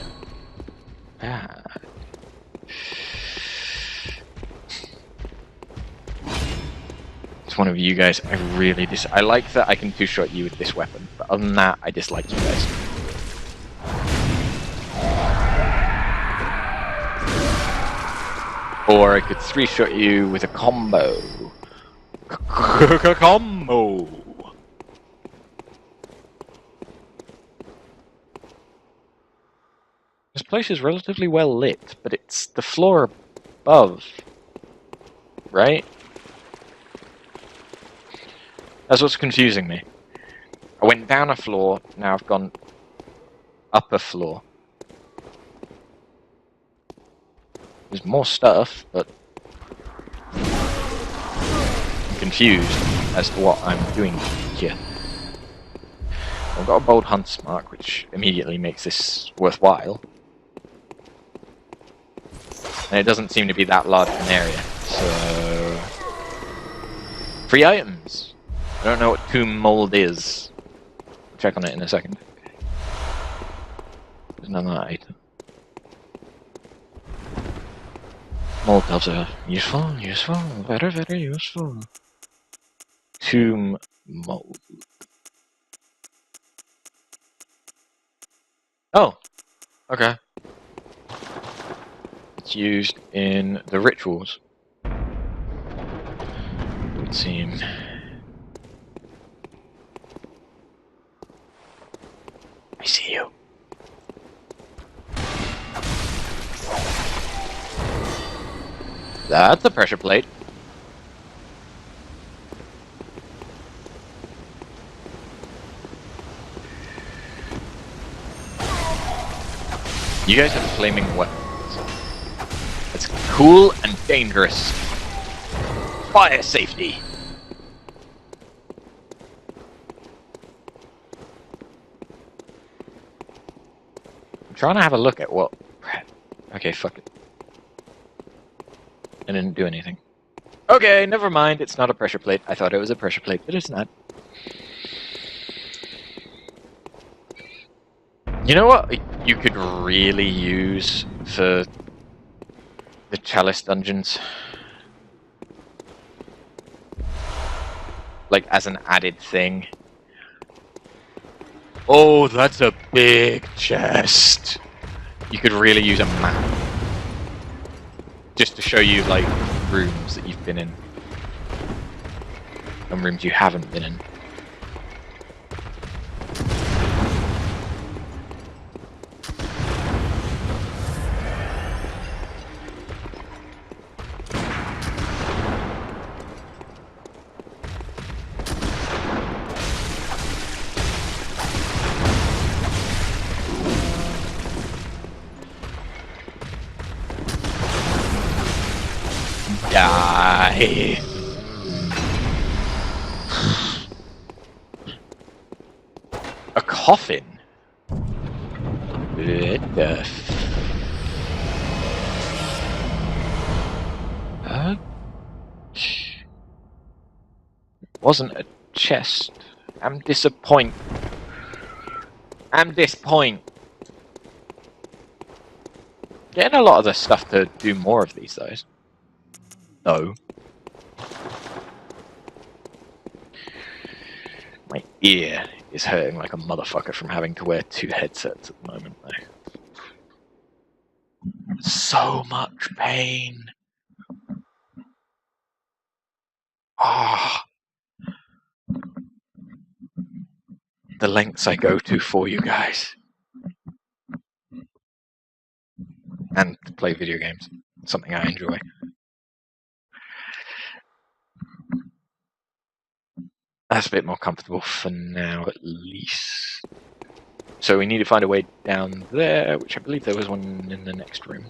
bad. It's one of you guys I really I like that I can two-shot you with this weapon, but other than that, I dislike you guys. Or I could three-shot you with a combo. Combo! This place is relatively well lit, but it's the floor above, right? That's what's confusing me. I went down a floor, now I've gone up a floor. There's more stuff, but I'm confused as to what I'm doing here. I've got a bold hunt's mark, which immediately makes this worthwhile. And it doesn't seem to be that large an area, so... Free items! I don't know what tomb mold is. I'll check on it in a second. There's another item. Molotovs are useful, very, very useful. Tomb mold. Oh! Okay. It's used in the rituals. It would seem. I see you. That's a pressure plate. You guys have flaming weapons. That's cool and dangerous. Fire safety. I'm trying to have a look at what... Okay, fuck it. I didn't do anything. Okay, never mind. It's not a pressure plate. I thought it was a pressure plate, but it's not. You know what you could really use for the Chalice Dungeons? Like, as an added thing. Oh, that's a big chest! You could really use a map. Just to show you, like, rooms that you've been in. and rooms you haven't been in. Die. A coffin? What the wasn't a chest. I'm disappointed. Getting a lot of the stuff to do more of these, though. My ear is hurting like a motherfucker from having to wear 2 headsets at the moment, though. So much pain. Ah. The lengths I go to for you guys. And to play video games. Something I enjoy. That's a bit more comfortable for now, at least. So we need to find a way down there, which I believe there was one in the next room.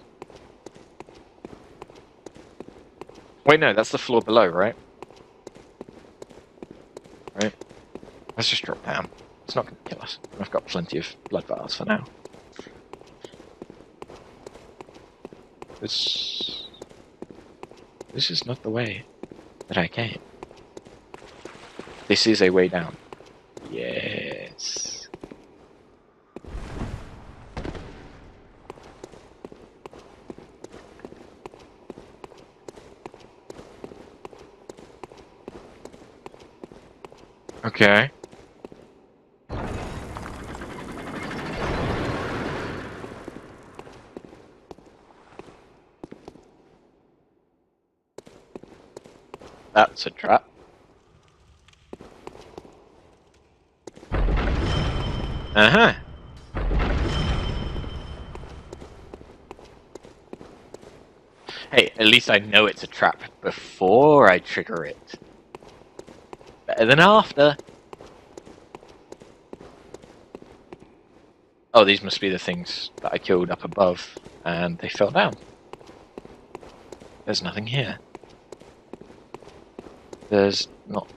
Wait, no, that's the floor below, right? Right? Let's just drop down. It's not going to kill us. I've got plenty of blood vials for now. This is not the way that I came. This is a way down. Yes. Okay. That's a trap. Uh-huh. Hey, at least I know it's a trap before I trigger it. Better than after. Oh, these must be the things that I killed up above, and they fell down. There's nothing here. There's not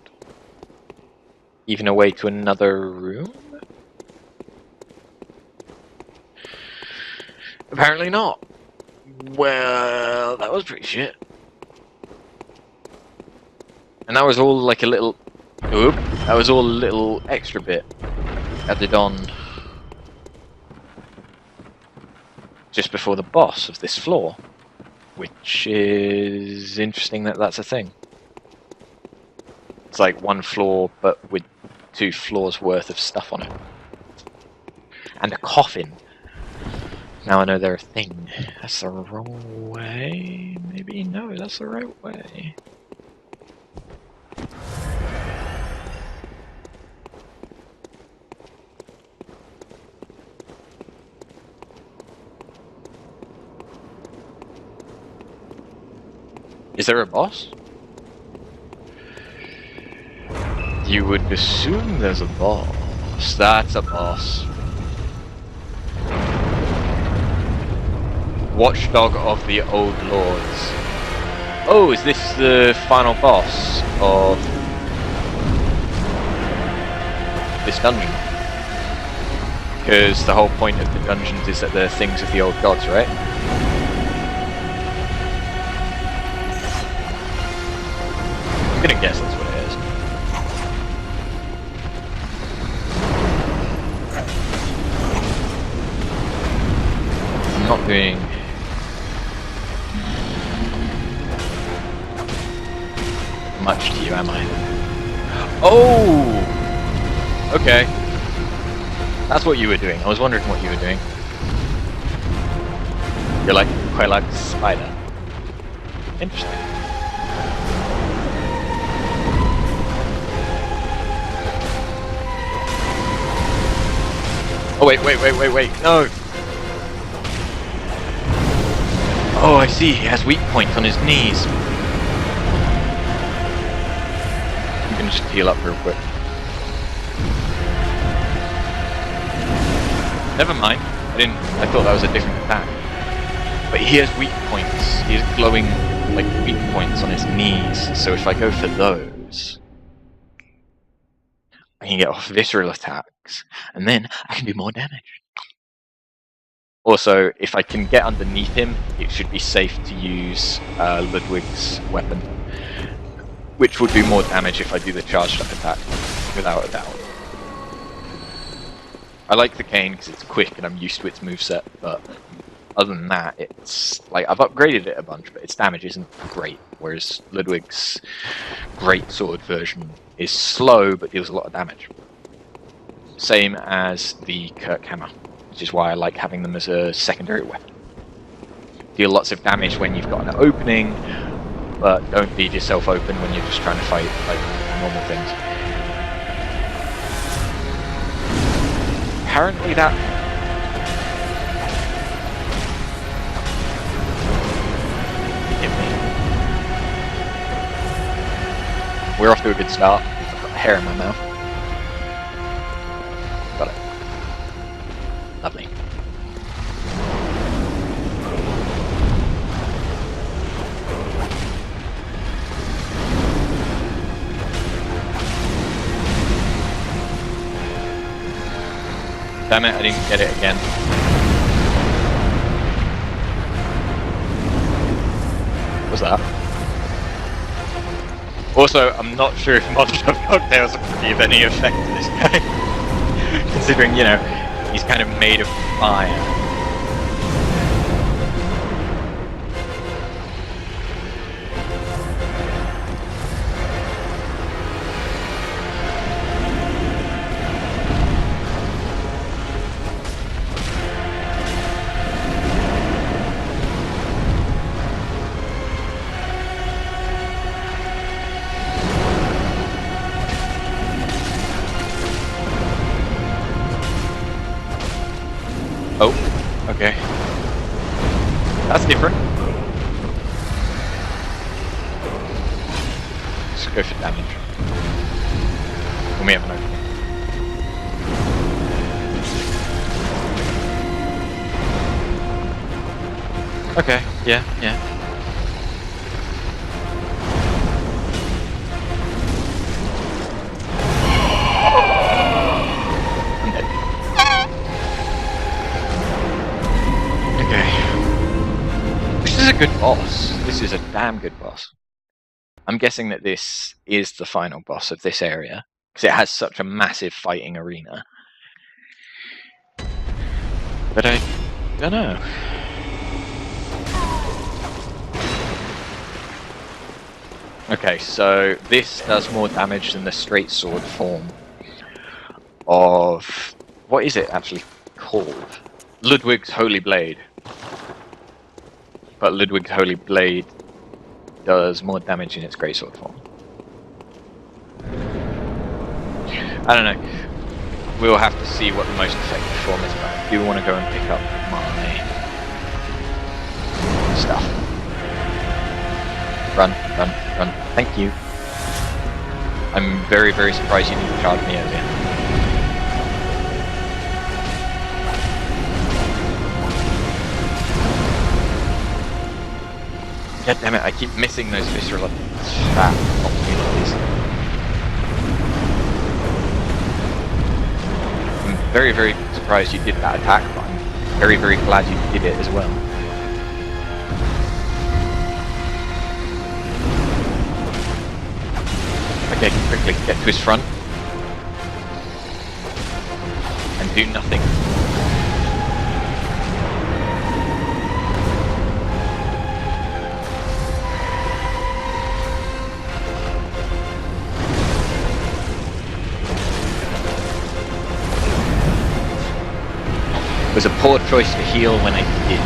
even a way to another room? Apparently not. Well, that was pretty shit. And that was all like a little... Oop, that was all a little extra bit added on just before the boss of this floor. Which is interesting that that's a thing. It's like 1 floor, but with 2 floors worth of stuff on it. And a coffin. Now I know they're a thing. That's the wrong way? Maybe? No, that's the right way. Is there a boss? You would assume there's a boss. That's a boss. Watchdog of the Old Lords. Oh, is this the final boss of this dungeon? Because the whole point of the dungeons is that they're things of the old gods, right? I'm gonna guess that's what it is. I'm not doing... much to you, am I? Oh! Okay. That's what you were doing. I was wondering what you were doing. You're like, quite like a spider. Interesting. Oh wait, no! Oh, I see, he has weak points on his knees. I'm gonna just heal up real quick. Never mind, I thought that was a different attack. But he has weak points. He has glowing, like, weak points on his knees, so if I go for those, I can get off visceral attacks, and then I can do more damage. Also, if I can get underneath him, it should be safe to use Ludwig's weapon, which will do more damage if I do the charged up attack, without a doubt. I like the cane because it's quick and I'm used to its moveset, but other than that, it's like I've upgraded it a bunch, but its damage isn't great, whereas Ludwig's great sword version is slow but deals a lot of damage. Same as the Kirk hammer, which is why I like having them as a secondary weapon. Deal lots of damage when you've got an opening, but don't leave yourself open when you're just trying to fight like normal things. Apparently that... hit me. We're off to a good start. I've got hair in my mouth. Got it. Lovely. Damn it, I didn't get it again. What was that? Also, I'm not sure if Monster Cocktails will be of any effect to this guy. Considering, you know, he's kind of made of fire. Oh, okay. That's different. Let's go for damage. When we have an opening. Okay, yeah. I'm dead. Okay. This is a good boss. This is a damn good boss. I'm guessing that this is the final boss of this area, because it has such a massive fighting arena. But I don't know. Okay, so this does more damage than the straight sword form of... what is it actually called? Ludwig's Holy Blade. But Ludwig's Holy Blade does more damage in its greatsword form. I don't know. We'll have to see what the most effective form is, but I do want to go and pick up my stuff. Run. Thank you. I'm very, very surprised you didn't charge me earlier. God damn it, I keep missing those visceral opportunities. I'm very, very surprised you did that attack, but I'm very, very glad you did it as well. Okay, quickly get to his front. And do nothing. It was a poor choice to heal when I did.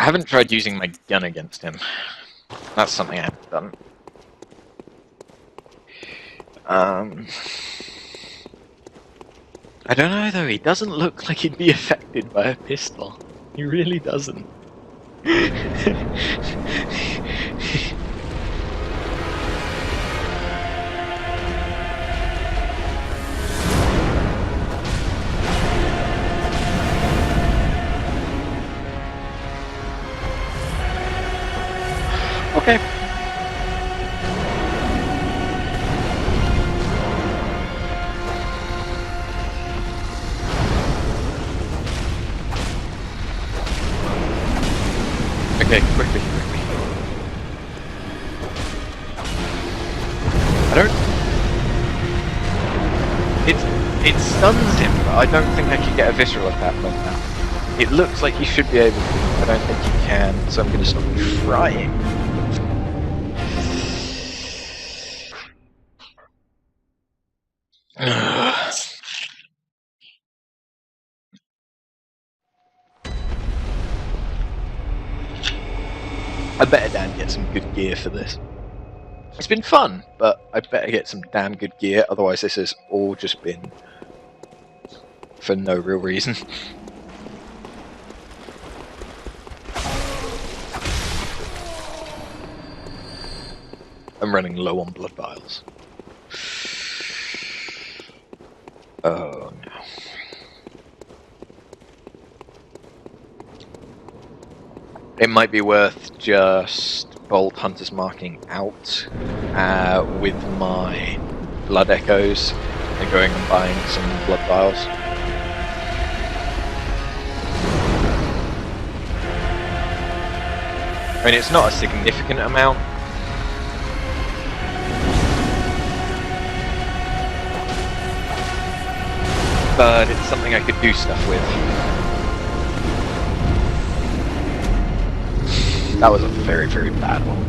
haven't tried using my gun against him. That's something I haven't done. I don't know though, he doesn't look like he'd be affected by a pistol. He really doesn't. Okay. Okay, quickly. I don't... It stuns him, but I don't think I can get a visceral attack like that. It looks like you should be able to, I don't think you can, so I'm going to stop trying. I better damn get some good gear for this. It's been fun, but I better get some damn good gear, otherwise this has all just been for no real reason. I'm running low on blood vials. Oh no. It might be worth just Bolt Hunter's marking out with my blood echoes and going and buying some blood vials. I mean, it's not a significant amount. But it's something I could do stuff with. That was a very, very bad one.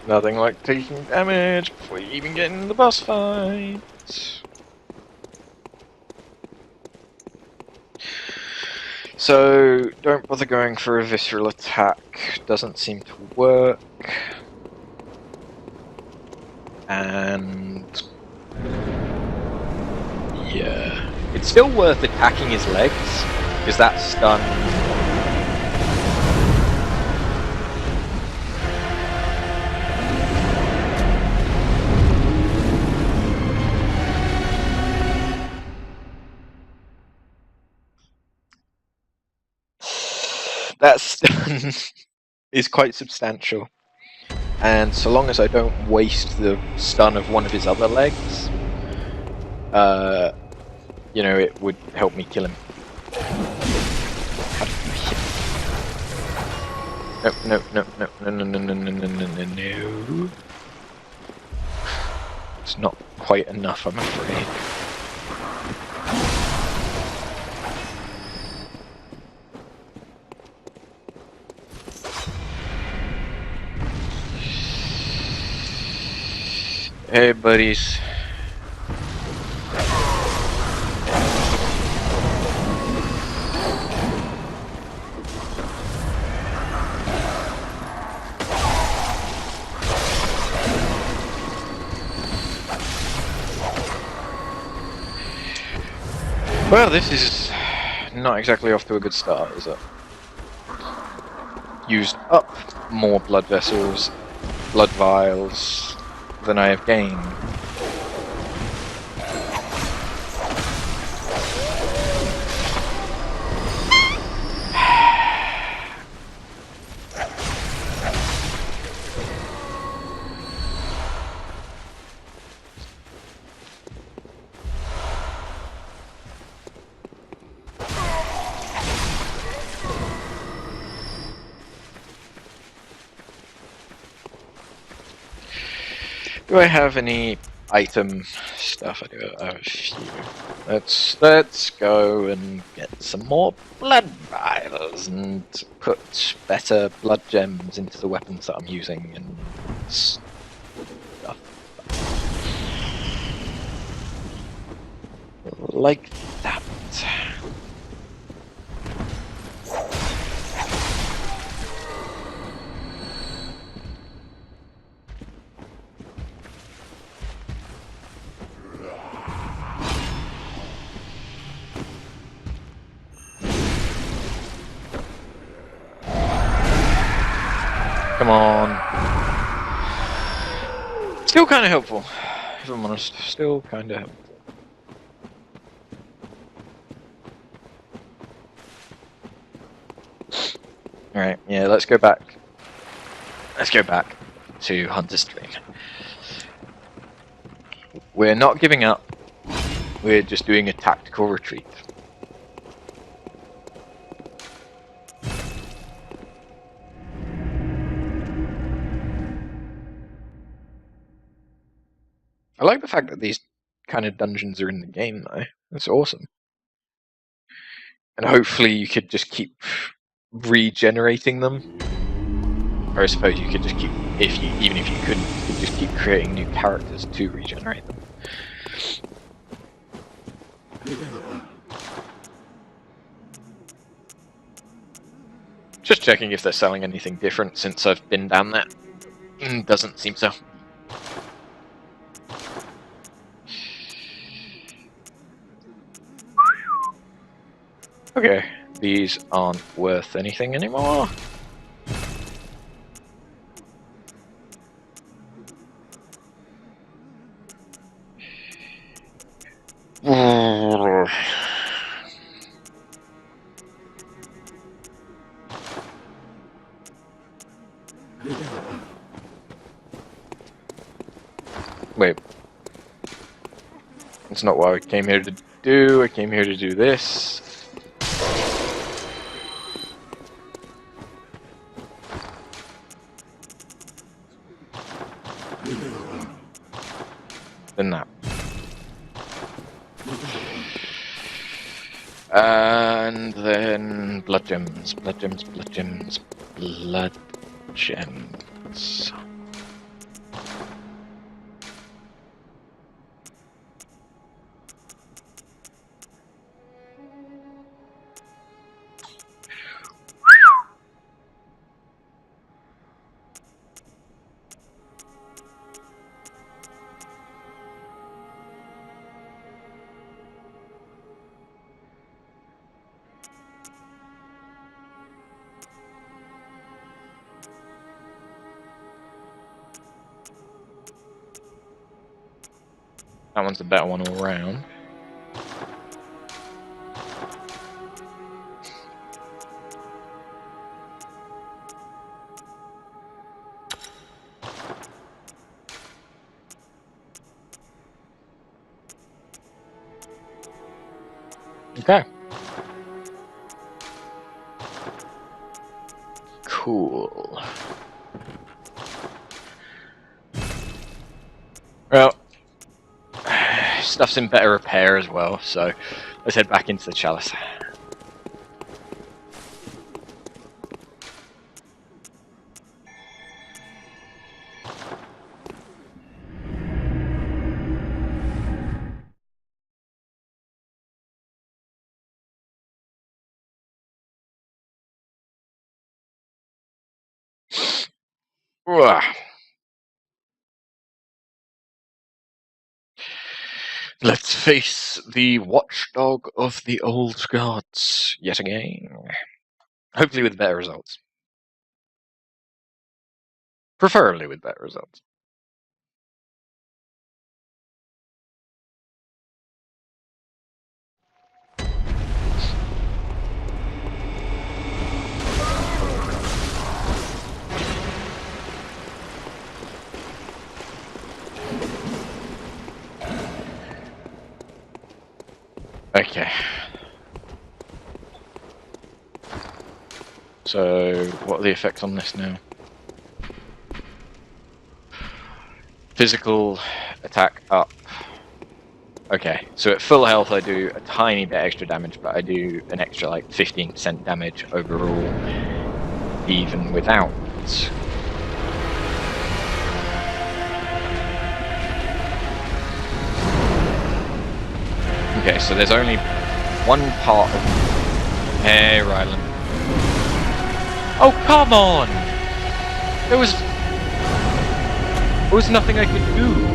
Nothing like taking damage before you even get in the boss fight. So, don't bother going for a visceral attack, doesn't seem to work. And... yeah. It's still worth attacking his legs, because that stun... that stun is quite substantial, and so long as I don't waste the stun of one of his other legs, you know, it would help me kill him. How did you hit me? No. It's not quite enough, I'm afraid. Hey, buddies. Well, this is not exactly off to a good start, is it? Used up more blood vessels, blood vials, than I have gained. Do I have any item stuff. I do have a few. Let's go and get some more blood vials and put better blood gems into the weapons that I'm using and stuff. Like that. Come on. Still kind of helpful, if I'm honest. Still kind of helpful. Alright, yeah, let's go back. Let's go back to Hunter's Dream. We're not giving up. We're just doing a tactical retreat. I like the fact that these kind of dungeons are in the game, though. That's awesome. And hopefully you could just keep regenerating them. Or I suppose you could just keep, even if you couldn't, you could just keep creating new characters to regenerate them. Just checking if they're selling anything different since I've been down there. Doesn't seem so. Okay, these aren't worth anything anymore. Wait. That's not what I came here to do. I came here to do this. Then that. And then blood gems, blood gems, blood gems, blood gems. That one's the better one all round. Okay. Cool. Well, stuff's in better repair as well, so let's head back into the Chalice. Let's face the watchdog of the old gods yet again. Hopefully with better results. Preferably with better results. Okay. So, what are the effects on this now? Physical attack up. Okay, so at full health I do a tiny bit extra damage, but I do an extra like 15% damage overall, even without. Okay, so there's only one part of... Hey, Rylan. Oh, come on! There was nothing I could do.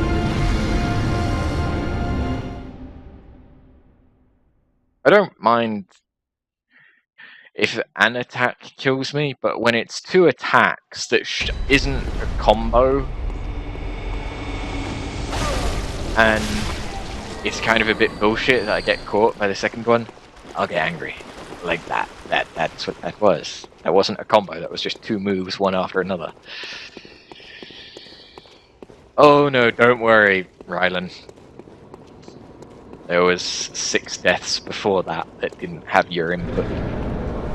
I don't mind if an attack kills me, but when it's two attacks that isn't a combo, and it's kind of a bit bullshit that I get caught by the second one, I'll get angry. Like that. That's what that was. That wasn't a combo, that was just two moves, one after another. Oh no, don't worry, Rylan. There was 6 deaths before that didn't have your input.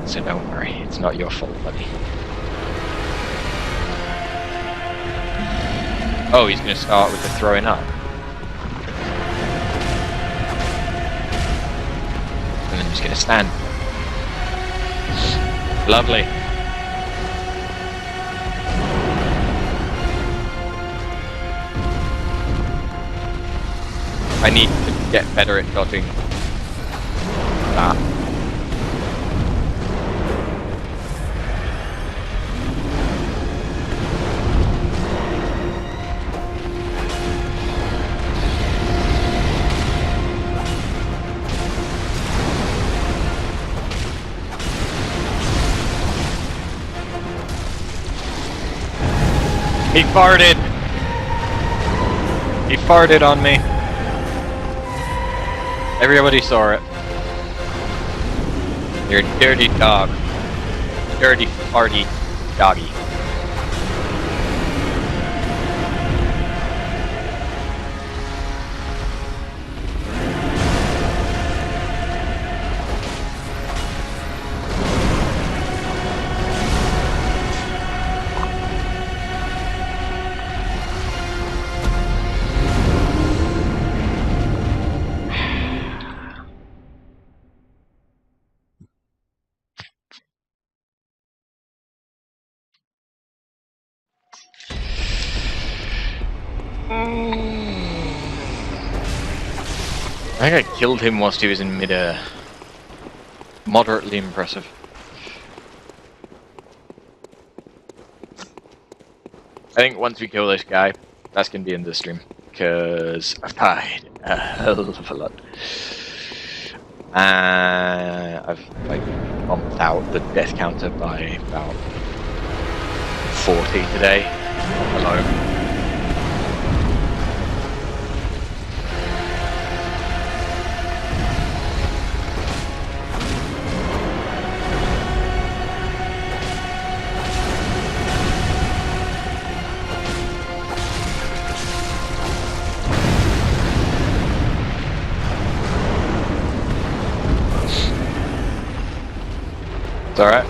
So don't worry, it's not your fault, buddy. Oh, he's gonna start with the throwing up. And then he's gonna stand. Lovely. I need to get better at dodging that. He farted! He farted on me. Everybody saw it. You're a dirty dog. Dirty, farty doggy. I think I killed him whilst he was in mid-air. Moderately impressive. I think once we kill this guy, that's going to be the end of the stream. Because I've died a hell of a lot. I've like bumped out the death counter by about 40 today alone. It's alright.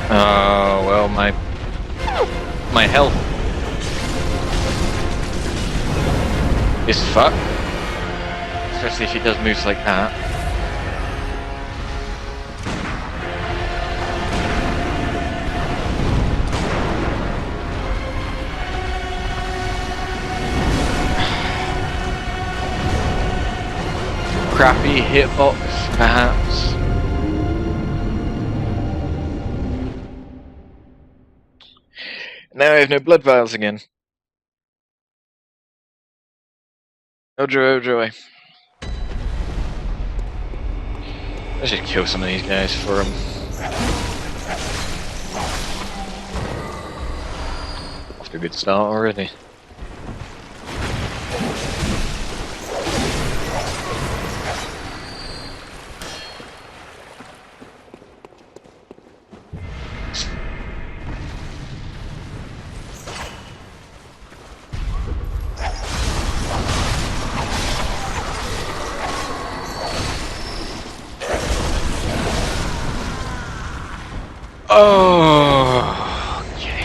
Oh, well, my health is fucked. Especially if he does moves like that. Crappy hitbox, perhaps. Now I have no blood vials again. Oh joy, oh joy. Let's just kill some of these guys for him. Off to a good start already. Oh, okay.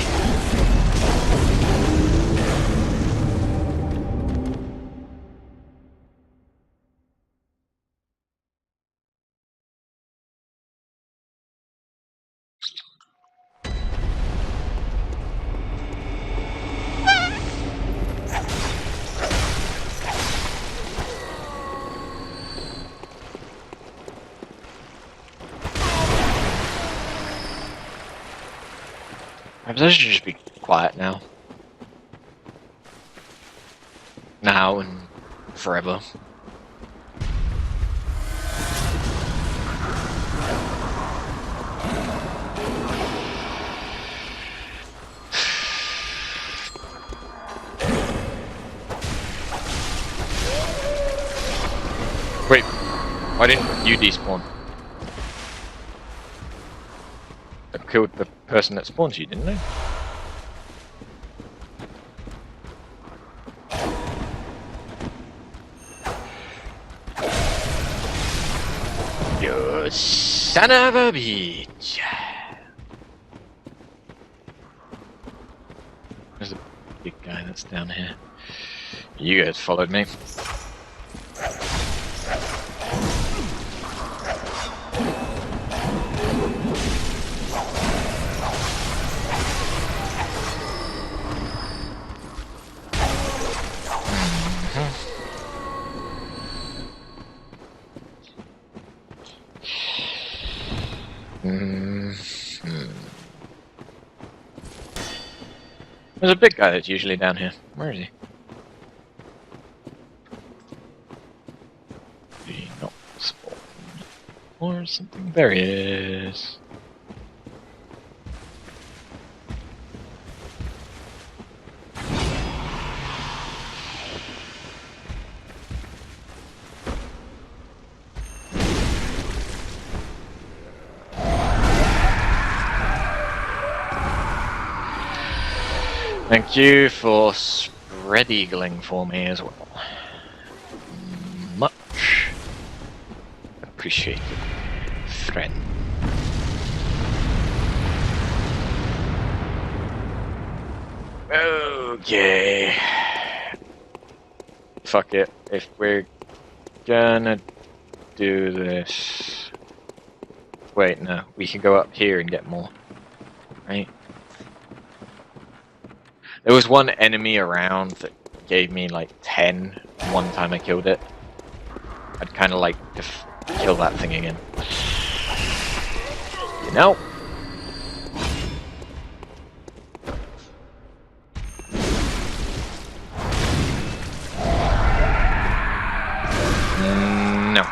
Perhaps I should just be quiet now. Now and forever. Wait, why didn't you despawn? I killed the person that spawned you, didn't I? You son of a bitch! There's a big guy that's down here. You guys followed me. There's a big guy that's usually down here. Where is he? Did he not spawn? Or something? There he is. Thank you for spread eagling for me as well. Much appreciated, friend. Okay. Fuck it. If we're gonna do this... Wait, no. We can go up here and get more. Right? There was one enemy around that gave me like 10 one time I killed it. I'd kind of like to kill that thing again. You know? No.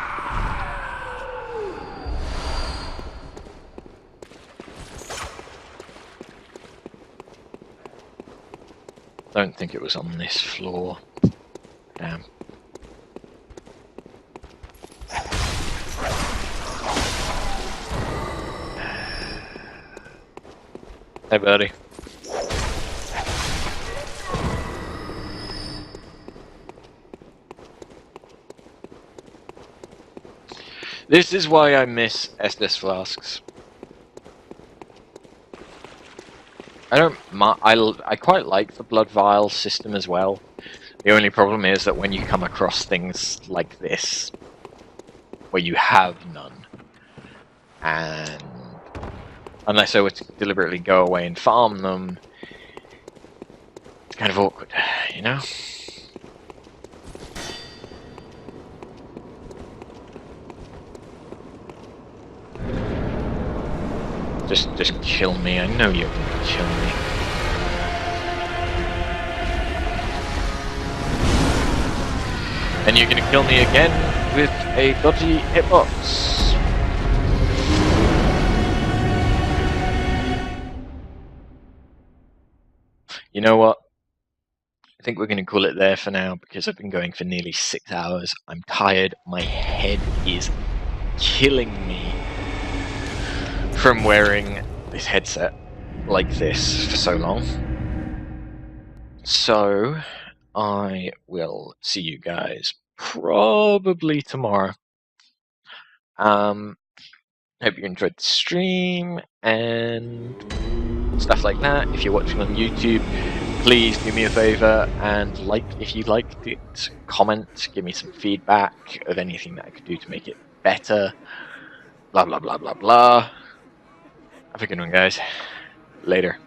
Don't think it was on this floor. Damn. Hey, buddy. This is why I miss Estus flasks. I quite like the blood vial system as well. The only problem is that when you come across things like this, where you have none, and unless I were to deliberately go away and farm them, it's kind of awkward, you know? Just kill me. I know you're gonna kill me. And you're gonna kill me again with a dodgy hitbox. You know what? I think we're gonna call it there for now because I've been going for nearly 6 hours. I'm tired. My head is killing me from wearing this headset like this for so long. So I will see you guys probably tomorrow. Hope you enjoyed the stream and stuff like that. If you're watching on YouTube, please do me a favor and like if you liked it, comment, give me some feedback of anything that I could do to make it better. Blah, blah, blah, blah, blah. Have a good one, guys. Later.